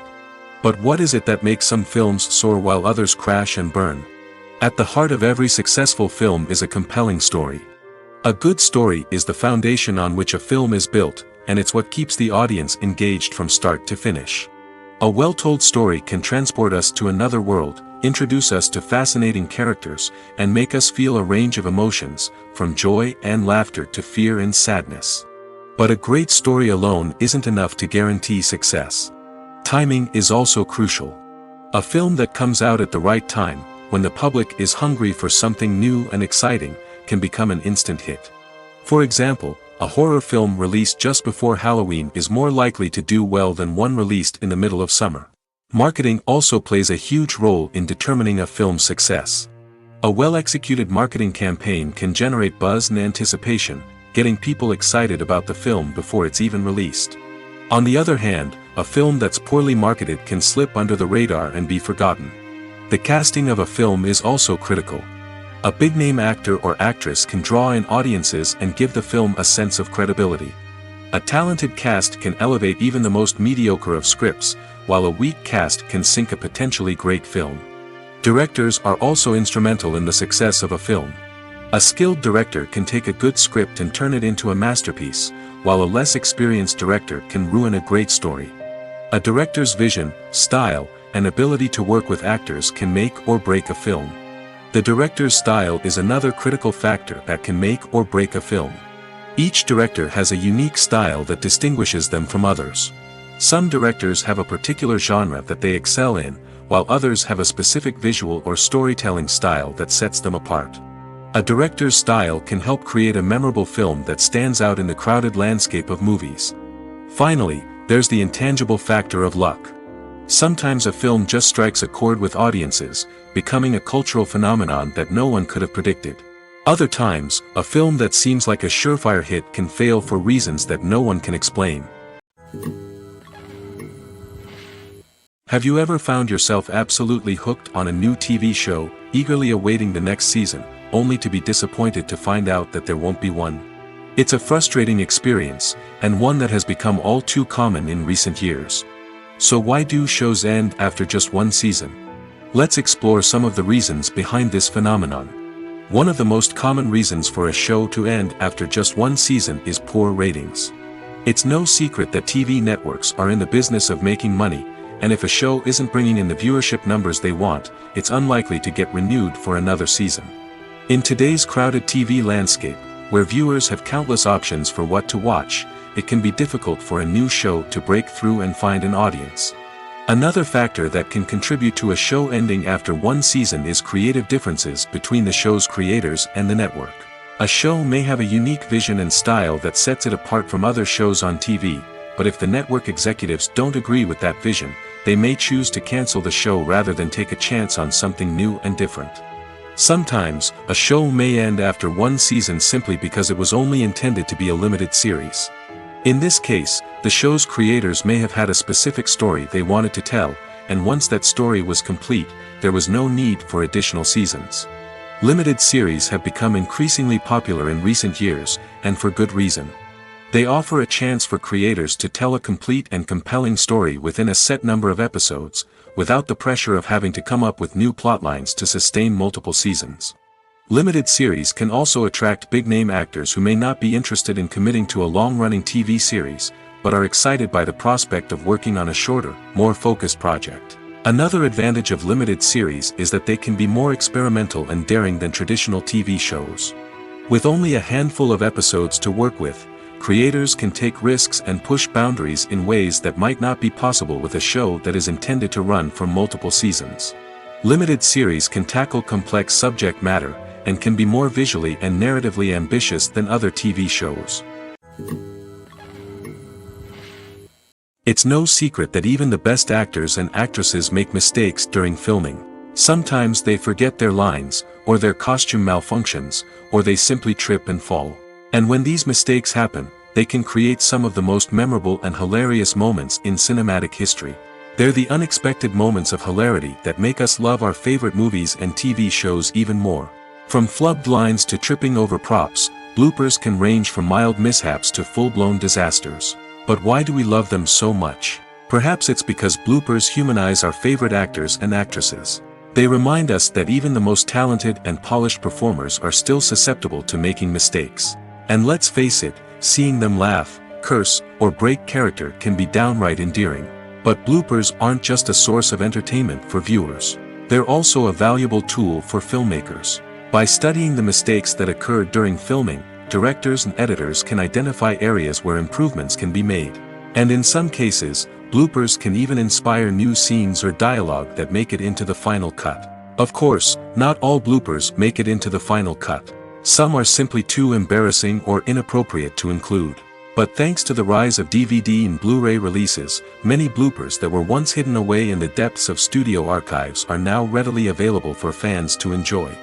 Speaker 1: But what is it that makes some films soar while others crash and burn? At the heart of every successful film is a compelling story. A good story is the foundation on which a film is built, and it's what keeps the audience engaged from start to finish. A well-told story can transport us to another world, introduce us to fascinating characters, and make us feel a range of emotions, from joy and laughter to fear and sadness. But a great story alone isn't enough to guarantee success. Timing is also crucial. A film that comes out at the right time, when the public is hungry for something new and exciting, can become an instant hit. For example, a horror film released just before Halloween is more likely to do well than one released in the middle of summer. Marketing also plays a huge role in determining a film's success. A well-executed marketing campaign can generate buzz and anticipation, getting people excited about the film before it's even released. On the other hand, a film that's poorly marketed can slip under the radar and be forgotten. The casting of a film is also critical. A big-name actor or actress can draw in audiences and give the film a sense of credibility. A talented cast can elevate even the most mediocre of scripts, while a weak cast can sink a potentially great film. Directors are also instrumental in the success of a film. A skilled director can take a good script and turn it into a masterpiece, while a less experienced director can ruin a great story. A director's vision, style, and ability to work with actors can make or break a film. The director's style is another critical factor that can make or break a film. Each director has a unique style that distinguishes them from others. Some directors have a particular genre that they excel in, while others have a specific visual or storytelling style that sets them apart. A director's style can help create a memorable film that stands out in the crowded landscape of movies. Finally, there's the intangible factor of luck. Sometimes a film just strikes a chord with audiences, becoming a cultural phenomenon that no one could have predicted. Other times, a film that seems like a surefire hit can fail for reasons that no one can explain. Have you ever found yourself absolutely hooked on a new TV show, eagerly awaiting the next season, only to be disappointed to find out that there won't be one? It's a frustrating experience, and one that has become all too common in recent years. So why do shows end after just one season? Let's explore some of the reasons behind this phenomenon. One of the most common reasons for a show to end after just one season is poor ratings. It's no secret that TV networks are in the business of making money, and if a show isn't bringing in the viewership numbers they want, it's unlikely to get renewed for another season. In today's crowded TV landscape, where viewers have countless options for what to watch, it can be difficult for a new show to break through and find an audience. Another factor that can contribute to a show ending after one season is creative differences between the show's creators and the network. A show may have a unique vision and style that sets it apart from other shows on TV, but if the network executives don't agree with that vision, they may choose to cancel the show rather than take a chance on something new and different. Sometimes, a show may end after one season simply because it was only intended to be a limited series. In this case, the show's creators may have had a specific story they wanted to tell, and once that story was complete, there was no need for additional seasons. Limited series have become increasingly popular in recent years, and for good reason. They offer a chance for creators to tell a complete and compelling story within a set number of episodes, without the pressure of having to come up with new plotlines to sustain multiple seasons. Limited series can also attract big-name actors who may not be interested in committing to a long-running TV series, but are excited by the prospect of working on a shorter, more focused project. Another advantage of limited series is that they can be more experimental and daring than traditional TV shows. With only a handful of episodes to work with, creators can take risks and push boundaries in ways that might not be possible with a show that is intended to run for multiple seasons. Limited series can tackle complex subject matter, and can be more visually and narratively ambitious than other TV shows. It's no secret that even the best actors and actresses make mistakes during filming. Sometimes they forget their lines, or their costume malfunctions, or they simply trip and fall. And when these mistakes happen, they can create some of the most memorable and hilarious moments in cinematic history. They're the unexpected moments of hilarity that make us love our favorite movies and TV shows even more. From flubbed lines to tripping over props, bloopers can range from mild mishaps to full-blown disasters. But why do we love them so much? Perhaps it's because bloopers humanize our favorite actors and actresses. They remind us that even the most talented and polished performers are still susceptible to making mistakes. And let's face it, seeing them laugh, curse, or break character can be downright endearing. But bloopers aren't just a source of entertainment for viewers. They're also a valuable tool for filmmakers. By studying the mistakes that occurred during filming, directors and editors can identify areas where improvements can be made. And in some cases, bloopers can even inspire new scenes or dialogue that make it into the final cut. Of course, not all bloopers make it into the final cut. Some are simply too embarrassing or inappropriate to include. But thanks to the rise of DVD and Blu-ray releases, many bloopers that were once hidden away in the depths of studio archives are now readily available for fans to enjoy.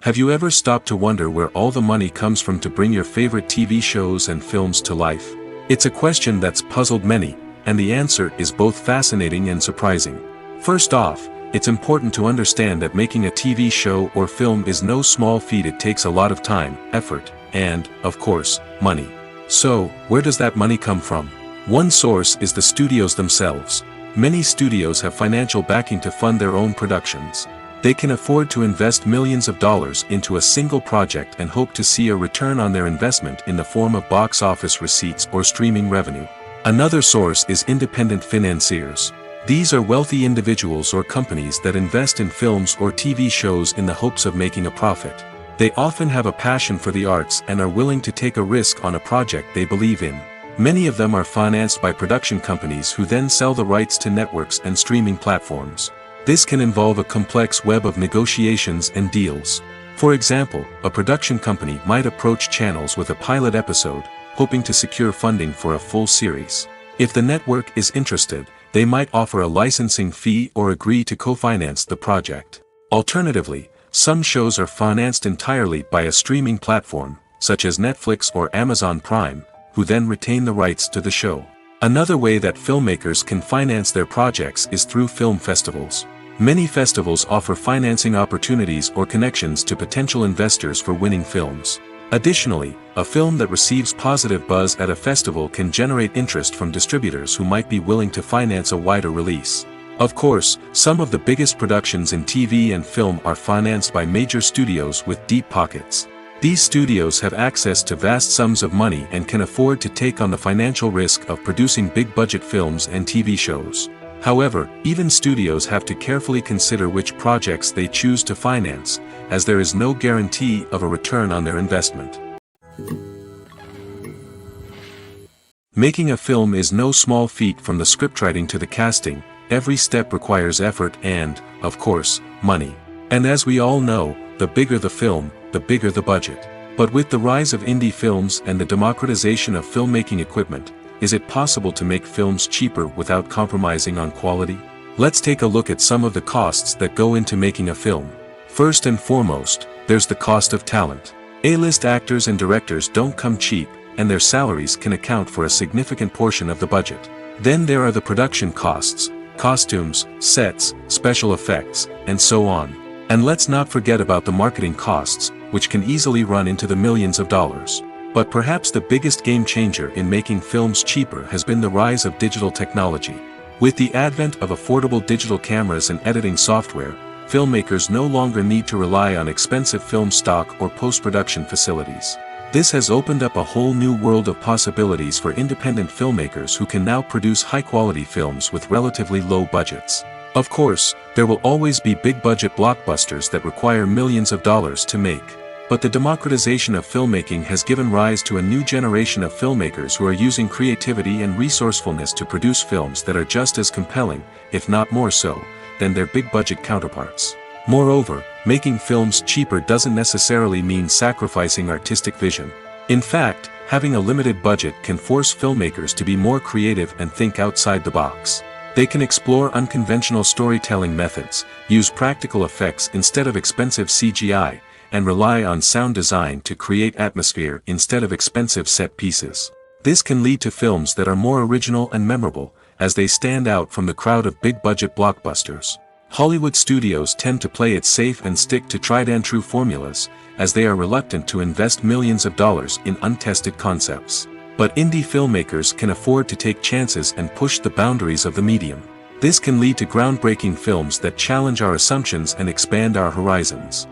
Speaker 1: Have you ever stopped to wonder where all the money comes from to bring your favorite TV shows and films to life? It's a question that's puzzled many, and the answer is both fascinating and surprising. First off, it's important to understand that making a TV show or film is no small feat. It takes a lot of time, effort, and, of course, money. So, where does that money come from? One source is the studios themselves. Many studios have financial backing to fund their own productions. They can afford to invest millions of dollars into a single project and hope to see a return on their investment in the form of box office receipts or streaming revenue. Another source is independent financiers. These are wealthy individuals or companies that invest in films or TV shows in the hopes of making a profit. They often have a passion for the arts and are willing to take a risk on a project they believe in. Many of them are financed by production companies who then sell the rights to networks and streaming platforms. This can involve a complex web of negotiations and deals. For example, a production company might approach channels with a pilot episode, hoping to secure funding for a full series. If the network is interested, they might offer a licensing fee or agree to co-finance the project. Alternatively, some shows are financed entirely by a streaming platform, such as Netflix or Amazon Prime, who then retain the rights to the show. Another way that filmmakers can finance their projects is through film festivals. Many festivals offer financing opportunities or connections to potential investors for winning films. Additionally, a film that receives positive buzz at a festival can generate interest from distributors who might be willing to finance a wider release. Of course, some of the biggest productions in TV and film are financed by major studios with deep pockets. These studios have access to vast sums of money and can afford to take on the financial risk of producing big-budget films and TV shows. However, even studios have to carefully consider which projects they choose to finance, as there is no guarantee of a return on their investment. Making a film is no small feat. From the scriptwriting to the casting, every step requires effort and, of course, money. And as we all know, the bigger the film, the bigger the budget. But with the rise of indie films and the democratization of filmmaking equipment, is it possible to make films cheaper without compromising on quality? Let's take a look at some of the costs that go into making a film. First and foremost, there's the cost of talent. A-list actors and directors don't come cheap, and their salaries can account for a significant portion of the budget. Then there are the production costs, costumes, sets, special effects, and so on. And let's not forget about the marketing costs, which can easily run into the millions of dollars. But perhaps the biggest game changer in making films cheaper has been the rise of digital technology. With the advent of affordable digital cameras and editing software, filmmakers no longer need to rely on expensive film stock or post-production facilities. This has opened up a whole new world of possibilities for independent filmmakers who can now produce high-quality films with relatively low budgets. Of course, there will always be big-budget blockbusters that require millions of dollars to make. But the democratization of filmmaking has given rise to a new generation of filmmakers who are using creativity and resourcefulness to produce films that are just as compelling, if not more so, than their big-budget counterparts. Moreover, making films cheaper doesn't necessarily mean sacrificing artistic vision. In fact, having a limited budget can force filmmakers to be more creative and think outside the box. They can explore unconventional storytelling methods, use practical effects instead of expensive CGI, and rely on sound design to create atmosphere instead of expensive set pieces. This can lead to films that are more original and memorable, as they stand out from the crowd of big-budget blockbusters. Hollywood studios tend to play it safe and stick to tried-and-true formulas, as they are reluctant to invest millions of dollars in untested concepts. But indie filmmakers can afford to take chances and push the boundaries of the medium. This can lead to groundbreaking films that challenge our assumptions and expand our horizons.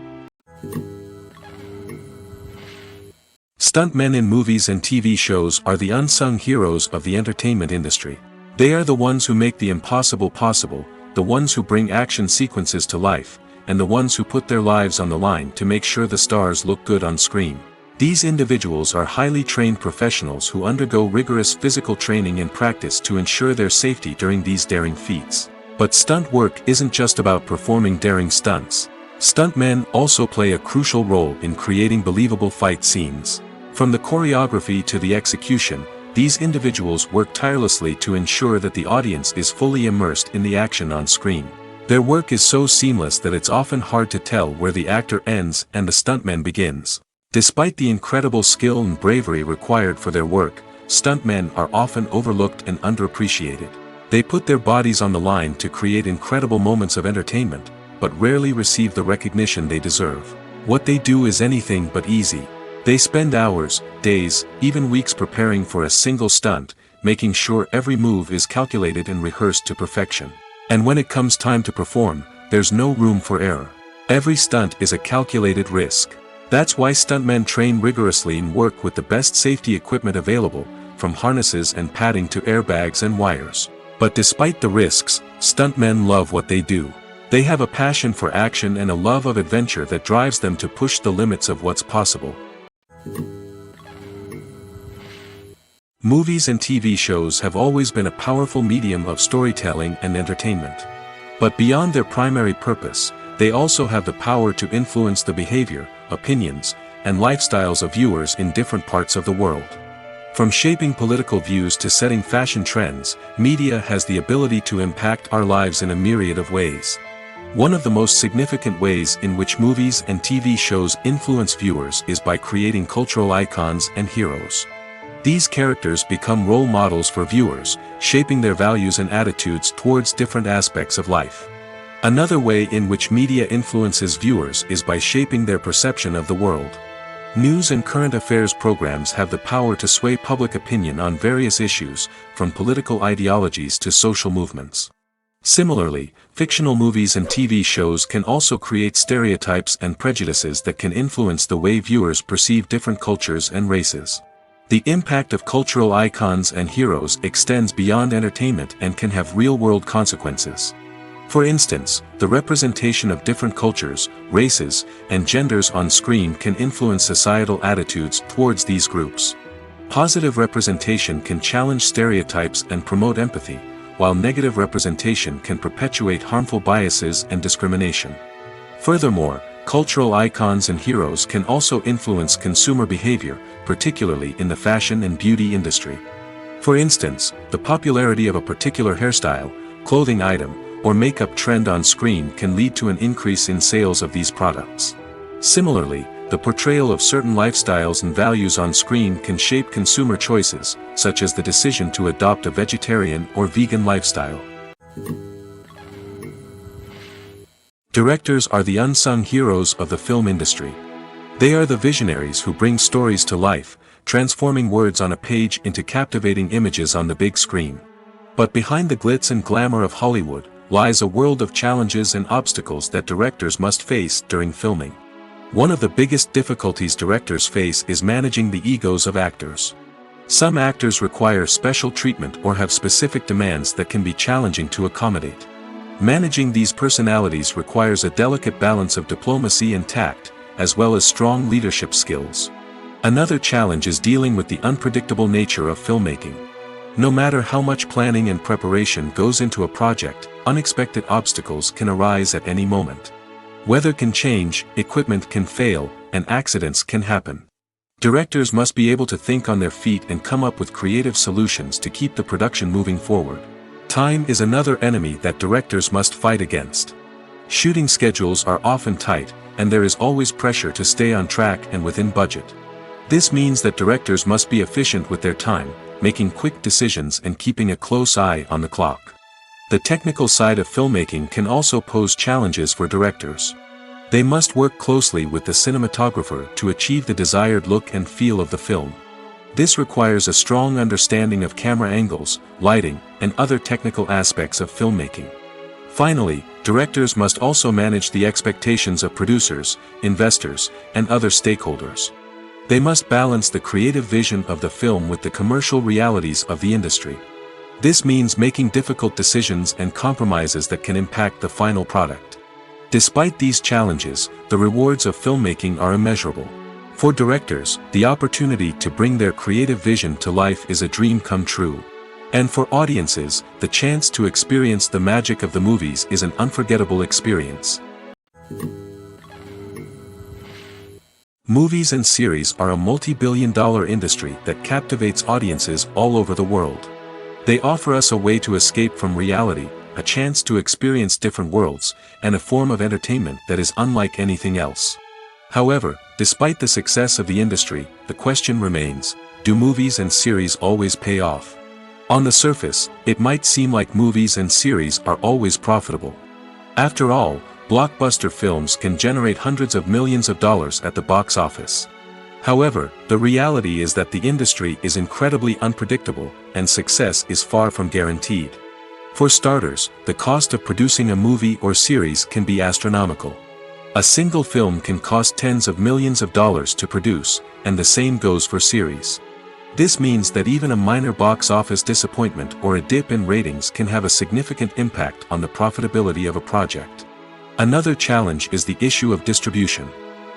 Speaker 1: Stuntmen in movies and TV shows are the unsung heroes of the entertainment industry. They are the ones who make the impossible possible, the ones who bring action sequences to life, and the ones who put their lives on the line to make sure the stars look good on screen. These individuals are highly trained professionals who undergo rigorous physical training and practice to ensure their safety during these daring feats. But stunt work isn't just about performing daring stunts. Stuntmen also play a crucial role in creating believable fight scenes. From the choreography to the execution, these individuals work tirelessly to ensure that the audience is fully immersed in the action on screen. Their work is so seamless that it's often hard to tell where the actor ends and the stuntman begins. Despite the incredible skill and bravery required for their work, stuntmen are often overlooked and underappreciated. They put their bodies on the line to create incredible moments of entertainment, but rarely receive the recognition they deserve. What they do is anything but easy. They spend hours, days, even weeks preparing for a single stunt, making sure every move is calculated and rehearsed to perfection. And when it comes time to perform, there's no room for error. Every stunt is a calculated risk. That's why stuntmen train rigorously and work with the best safety equipment available, from harnesses and padding to airbags and wires. But despite the risks, stuntmen love what they do. They have a passion for action and a love of adventure that drives them to push the limits of what's possible. Movies and TV shows have always been a powerful medium of storytelling and entertainment. But beyond their primary purpose, they also have the power to influence the behavior, opinions, and lifestyles of viewers in different parts of the world. From shaping political views to setting fashion trends, media has the ability to impact our lives in a myriad of ways. One of the most significant ways in which movies and TV shows influence viewers is by creating cultural icons and heroes. These characters become role models for viewers, shaping their values and attitudes towards different aspects of life. Another way in which media influences viewers is by shaping their perception of the world. News and current affairs programs have the power to sway public opinion on various issues, from political ideologies to social movements. Similarly, fictional movies and TV shows can also create stereotypes and prejudices that can influence the way viewers perceive different cultures and races. The impact of cultural icons and heroes extends beyond entertainment and can have real-world consequences. For instance, the representation of different cultures, races, and genders on screen can influence societal attitudes towards these groups. Positive representation can challenge stereotypes and promote empathy, while negative representation can perpetuate harmful biases and discrimination. Furthermore, cultural icons and heroes can also influence consumer behavior, particularly in the fashion and beauty industry. For instance, the popularity of a particular hairstyle, clothing item, or makeup trend on screen can lead to an increase in sales of these products. Similarly, the portrayal of certain lifestyles and values on screen can shape consumer choices, such as the decision to adopt a vegetarian or vegan lifestyle. Directors are the unsung heroes of the film industry. They are the visionaries who bring stories to life, transforming words on a page into captivating images on the big screen. But behind the glitz and glamour of Hollywood lies a world of challenges and obstacles that directors must face during filming. One of the biggest difficulties directors face is managing the egos of actors. Some actors require special treatment or have specific demands that can be challenging to accommodate. Managing these personalities requires a delicate balance of diplomacy and tact, as well as strong leadership skills. Another challenge is dealing with the unpredictable nature of filmmaking. No matter how much planning and preparation goes into a project, unexpected obstacles can arise at any moment. Weather can change, equipment can fail, and accidents can happen. Directors must be able to think on their feet and come up with creative solutions to keep the production moving forward. Time is another enemy that directors must fight against. Shooting schedules are often tight, and there is always pressure to stay on track and within budget. This means that directors must be efficient with their time, making quick decisions and keeping a close eye on the clock. The technical side of filmmaking can also pose challenges for directors. They must work closely with the cinematographer to achieve the desired look and feel of the film. This requires a strong understanding of camera angles, lighting, and other technical aspects of filmmaking. Finally, directors must also manage the expectations of producers, investors, and other stakeholders. They must balance the creative vision of the film with the commercial realities of the industry. This means making difficult decisions and compromises that can impact the final product. Despite these challenges, the rewards of filmmaking are immeasurable. For directors, the opportunity to bring their creative vision to life is a dream come true. And for audiences, the chance to experience the magic of the movies is an unforgettable experience. Movies and series are a multi-billion-dollar industry that captivates audiences all over the world. They offer us a way to escape from reality, a chance to experience different worlds, and a form of entertainment that is unlike anything else. However, despite the success of the industry, the question remains, do movies and series always pay off? On the surface, it might seem like movies and series are always profitable. After all, blockbuster films can generate hundreds of millions of dollars at the box office. However, the reality is that the industry is incredibly unpredictable, and success is far from guaranteed. For starters, the cost of producing a movie or series can be astronomical. A single film can cost tens of millions of dollars to produce, and the same goes for series. This means that even a minor box office disappointment or a dip in ratings can have a significant impact on the profitability of a project. Another challenge is the issue of distribution.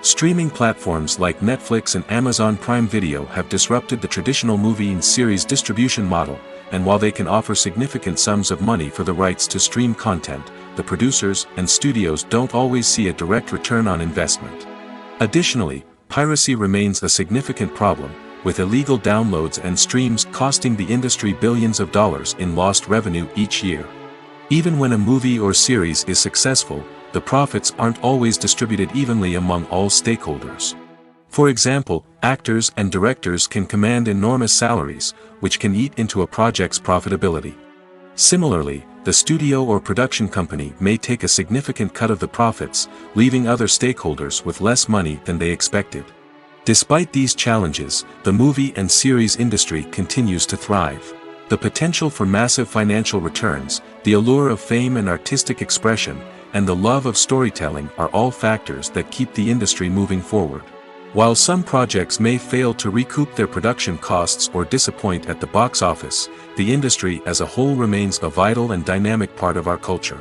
Speaker 1: Streaming platforms like Netflix and Amazon Prime Video have disrupted the traditional movie and series distribution model, and while they can offer significant sums of money for the rights to stream content, the producers and studios don't always see a direct return on investment. Additionally, piracy remains a significant problem, with illegal downloads and streams costing the industry billions of dollars in lost revenue each year. Even when a movie or series is successful, the profits aren't always distributed evenly among all stakeholders. For example, actors and directors can command enormous salaries, which can eat into a project's profitability. Similarly, the studio or production company may take a significant cut of the profits, leaving other stakeholders with less money than they expected. Despite these challenges, the movie and series industry continues to thrive. The potential for massive financial returns, the allure of fame and artistic expression, and the love of storytelling are all factors that keep the industry moving forward. While some projects may fail to recoup their production costs or disappoint at the box office, the industry as a whole remains a vital and dynamic part of our culture.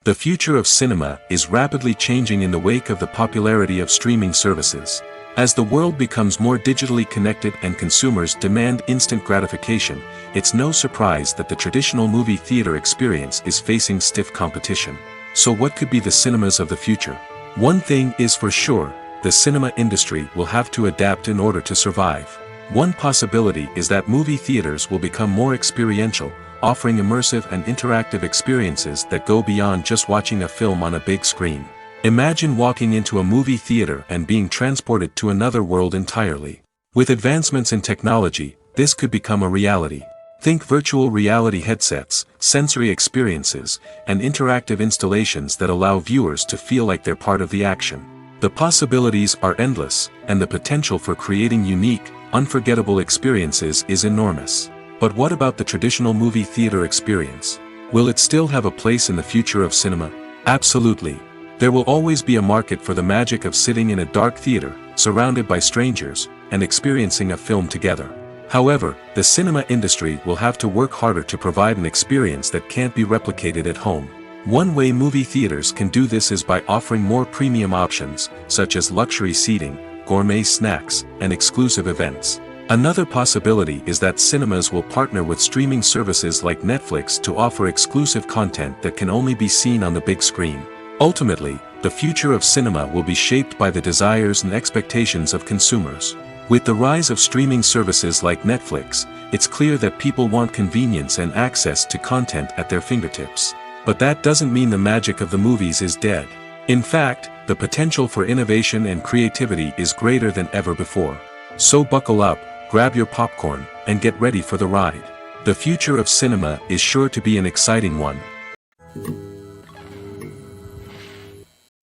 Speaker 1: The future of cinema is rapidly changing in the wake of the popularity of streaming services. As the world becomes more digitally connected and consumers demand instant gratification, it's no surprise that the traditional movie theater experience is facing stiff competition. So what could be the cinemas of the future? One thing is for sure, the cinema industry will have to adapt in order to survive. One possibility is that movie theaters will become more experiential, offering immersive and interactive experiences that go beyond just watching a film on a big screen. Imagine walking into a movie theater and being transported to another world entirely. With advancements in technology, this could become a reality. Think virtual reality headsets, sensory experiences, and interactive installations that allow viewers to feel like they're part of the action. The possibilities are endless, and the potential for creating unique, unforgettable experiences is enormous. But what about the traditional movie theater experience? Will it still have a place in the future of cinema? Absolutely. There will always be a market for the magic of sitting in a dark theater, surrounded by strangers, and experiencing a film together. However, the cinema industry will have to work harder to provide an experience that can't be replicated at home. One way movie theaters can do this is by offering more premium options, such as luxury seating, gourmet snacks, and exclusive events. Another possibility is that cinemas will partner with streaming services like Netflix to offer exclusive content that can only be seen on the big screen. Ultimately, the future of cinema will be shaped by the desires and expectations of consumers. With the rise of streaming services like Netflix, it's clear that people want convenience and access to content at their fingertips. But that doesn't mean the magic of the movies is dead. In fact, the potential for innovation and creativity is greater than ever before. So buckle up, grab your popcorn, and get ready for the ride. The future of cinema is sure to be an exciting one.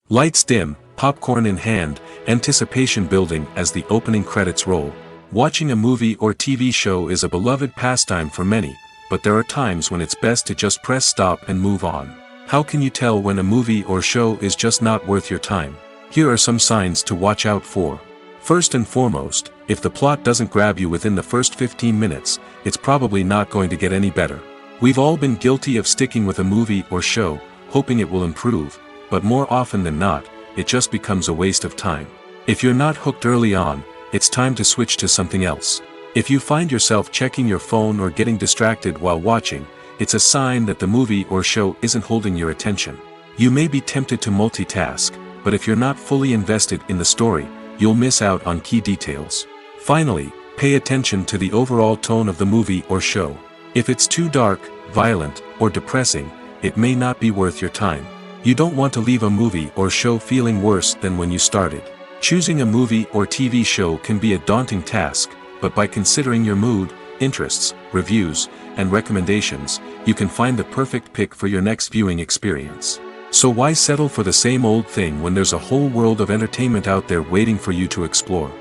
Speaker 1: Lights dim, popcorn in hand, anticipation building as the opening credits roll. Watching a movie or TV show is a beloved pastime for many, but there are times when it's best to just press stop and move on. How can you tell when a movie or show is just not worth your time? Here are some signs to watch out for. First and foremost, if the plot doesn't grab you within the first 15 minutes, it's probably not going to get any better. We've all been guilty of sticking with a movie or show, hoping it will improve, but more often than not, it just becomes a waste of time. If you're not hooked early on, it's time to switch to something else. If you find yourself checking your phone or getting distracted while watching, it's a sign that the movie or show isn't holding your attention. You may be tempted to multitask, but if you're not fully invested in the story, you'll miss out on key details. Finally, pay attention to the overall tone of the movie or show. If it's too dark, violent, or depressing, it may not be worth your time. You don't want to leave a movie or show feeling worse than when you started. Choosing a movie or TV show can be a daunting task, but by considering your mood, interests, reviews, and recommendations, you can find the perfect pick for your next viewing experience. So why settle for the same old thing when there's a whole world of entertainment out there waiting for you to explore?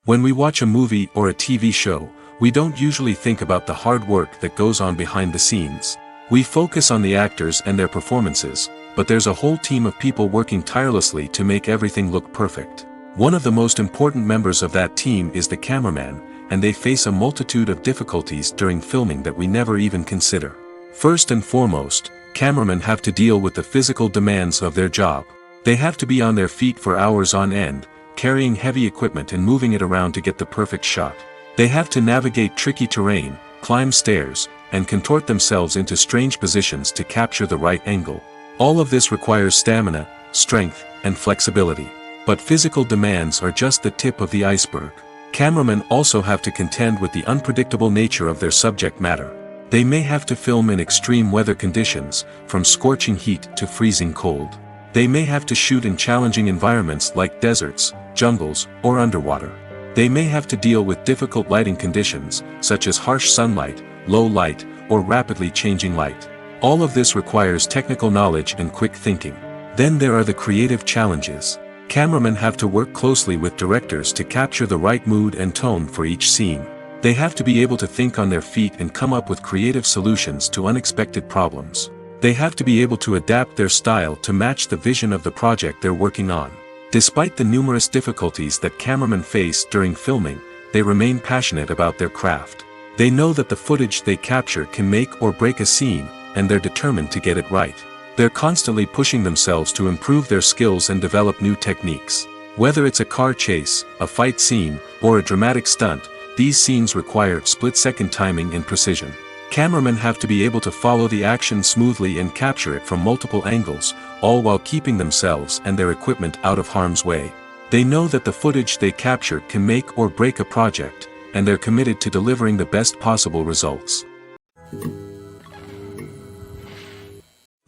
Speaker 1: When we watch a movie or a TV show, we don't usually think about the hard work that goes on behind the scenes. We focus on the actors and their performances, but there's a whole team of people working tirelessly to make everything look perfect. One of the most important members of that team is the cameraman, and they face a multitude of difficulties during filming that we never even consider. First and foremost, cameramen have to deal with the physical demands of their job. They have to be on their feet for hours on end, carrying heavy equipment and moving it around to get the perfect shot. They have to navigate tricky terrain, climb stairs, and contort themselves into strange positions to capture the right angle. All of this requires stamina, strength, and flexibility. But physical demands are just the tip of the iceberg. Cameramen also have to contend with the unpredictable nature of their subject matter. They may have to film in extreme weather conditions, from scorching heat to freezing cold. They may have to shoot in challenging environments like deserts, jungles, or underwater. They may have to deal with difficult lighting conditions, such as harsh sunlight, low light, or rapidly changing light. All of this requires technical knowledge and quick thinking. Then there are the creative challenges. Cameramen have to work closely with directors to capture the right mood and tone for each scene. They have to be able to think on their feet and come up with creative solutions to unexpected problems. They have to be able to adapt their style to match the vision of the project they're working on. Despite the numerous difficulties that cameramen face during filming, they remain passionate about their craft. They know that the footage they capture can make or break a scene, and they're determined to get it right. They're constantly pushing themselves to improve their skills and develop new techniques. Whether it's a car chase, a fight scene, or a dramatic stunt, these scenes require split-second timing and precision. Cameramen have to be able to follow the action smoothly and capture it from multiple angles, all while keeping themselves and their equipment out of harm's way. They know that the footage they capture can make or break a project, and they're committed to delivering the best possible results.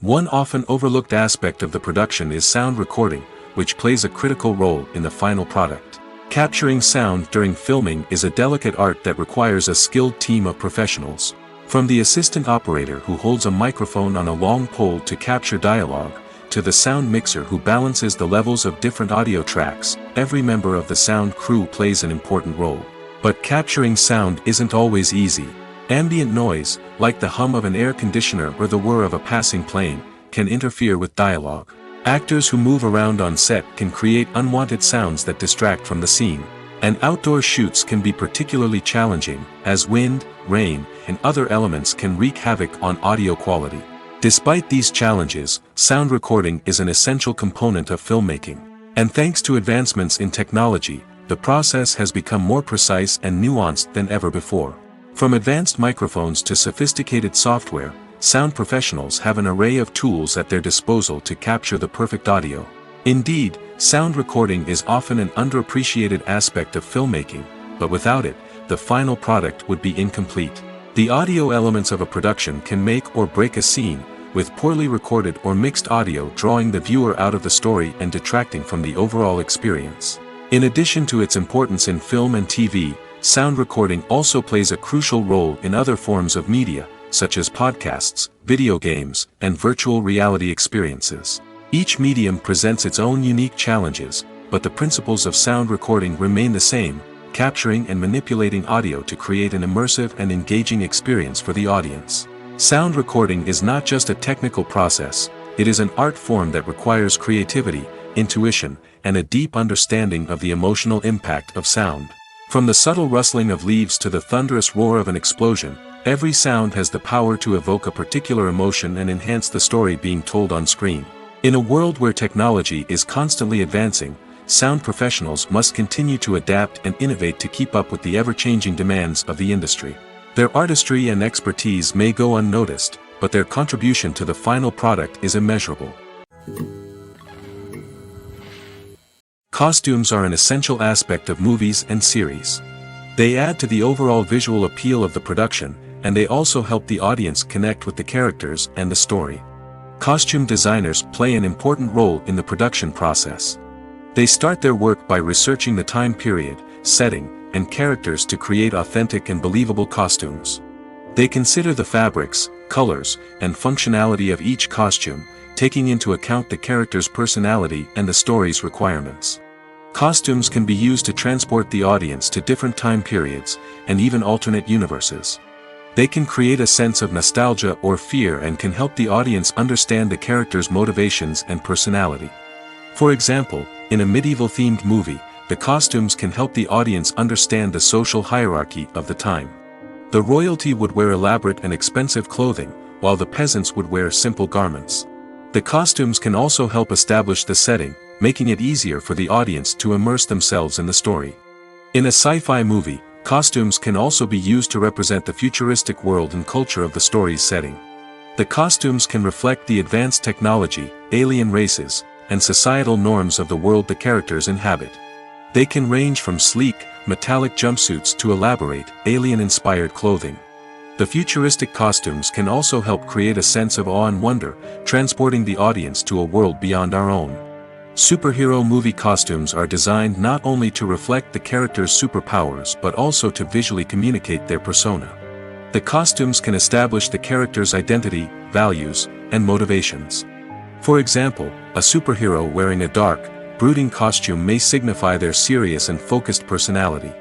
Speaker 1: One often overlooked aspect of the production is sound recording, which plays a critical role in the final product. Capturing sound during filming is a delicate art that requires a skilled team of professionals. From the assistant operator who holds a microphone on a long pole to capture dialogue, to the sound mixer who balances the levels of different audio tracks, every member of the sound crew plays an important role. But capturing sound isn't always easy. Ambient noise, like the hum of an air conditioner or the whir of a passing plane, can interfere with dialogue. Actors who move around on set can create unwanted sounds that distract from the scene. And outdoor shoots can be particularly challenging, as wind, rain, and other elements can wreak havoc on audio quality. Despite these challenges, sound recording is an essential component of filmmaking. And thanks to advancements in technology, the process has become more precise and nuanced than ever before. From advanced microphones to sophisticated software, sound professionals have an array of tools at their disposal to capture the perfect audio. Indeed, sound recording is often an underappreciated aspect of filmmaking, but without it, the final product would be incomplete. The audio elements of a production can make or break a scene, with poorly recorded or mixed audio drawing the viewer out of the story and detracting from the overall experience. In addition to its importance in film and TV, sound recording also plays a crucial role in other forms of media, such as podcasts, video games, and virtual reality experiences. Each medium presents its own unique challenges, but the principles of sound recording remain the same, capturing and manipulating audio to create an immersive and engaging experience for the audience. Sound recording is not just a technical process, it is an art form that requires creativity, intuition, and a deep understanding of the emotional impact of sound. From the subtle rustling of leaves to the thunderous roar of an explosion, every sound has the power to evoke a particular emotion and enhance the story being told on screen. In a world where technology is constantly advancing, sound professionals must continue to adapt and innovate to keep up with the ever-changing demands of the industry. Their artistry and expertise may go unnoticed, but their contribution to the final product is immeasurable. Costumes are an essential aspect of movies and series. They add to the overall visual appeal of the production, and they also help the audience connect with the characters and the story. Costume designers play an important role in the production process. They start their work by researching the time period, setting, and characters to create authentic and believable costumes. They consider the fabrics, colors, and functionality of each costume, taking into account the character's personality and the story's requirements. Costumes can be used to transport the audience to different time periods, and even alternate universes. They can create a sense of nostalgia or fear and can help the audience understand the character's motivations and personality. For example, in a medieval-themed movie, the costumes can help the audience understand the social hierarchy of the time. The royalty would wear elaborate and expensive clothing, while the peasants would wear simple garments. The costumes can also help establish the setting, making it easier for the audience to immerse themselves in the story. In a sci-fi movie, costumes can also be used to represent the futuristic world and culture of the story's setting. The costumes can reflect the advanced technology, alien races, and societal norms of the world the characters inhabit. They can range from sleek, metallic jumpsuits to elaborate, alien-inspired clothing. The futuristic costumes can also help create a sense of awe and wonder, transporting the audience to a world beyond our own. Superhero movie costumes are designed not only to reflect the character's superpowers but also to visually communicate their persona. The costumes can establish the character's identity, values, and motivations. For example, a superhero wearing a dark, brooding costume may signify their serious and focused personality.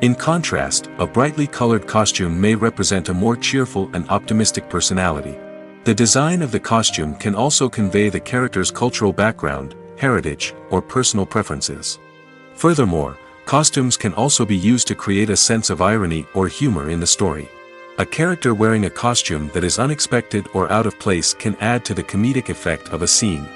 Speaker 1: In contrast, a brightly colored costume may represent a more cheerful and optimistic personality. The design of the costume can also convey the character's cultural background, heritage, or personal preferences. Furthermore, costumes can also be used to create a sense of irony or humor in the story. A character wearing a costume that is unexpected or out of place can add to the comedic effect of a scene.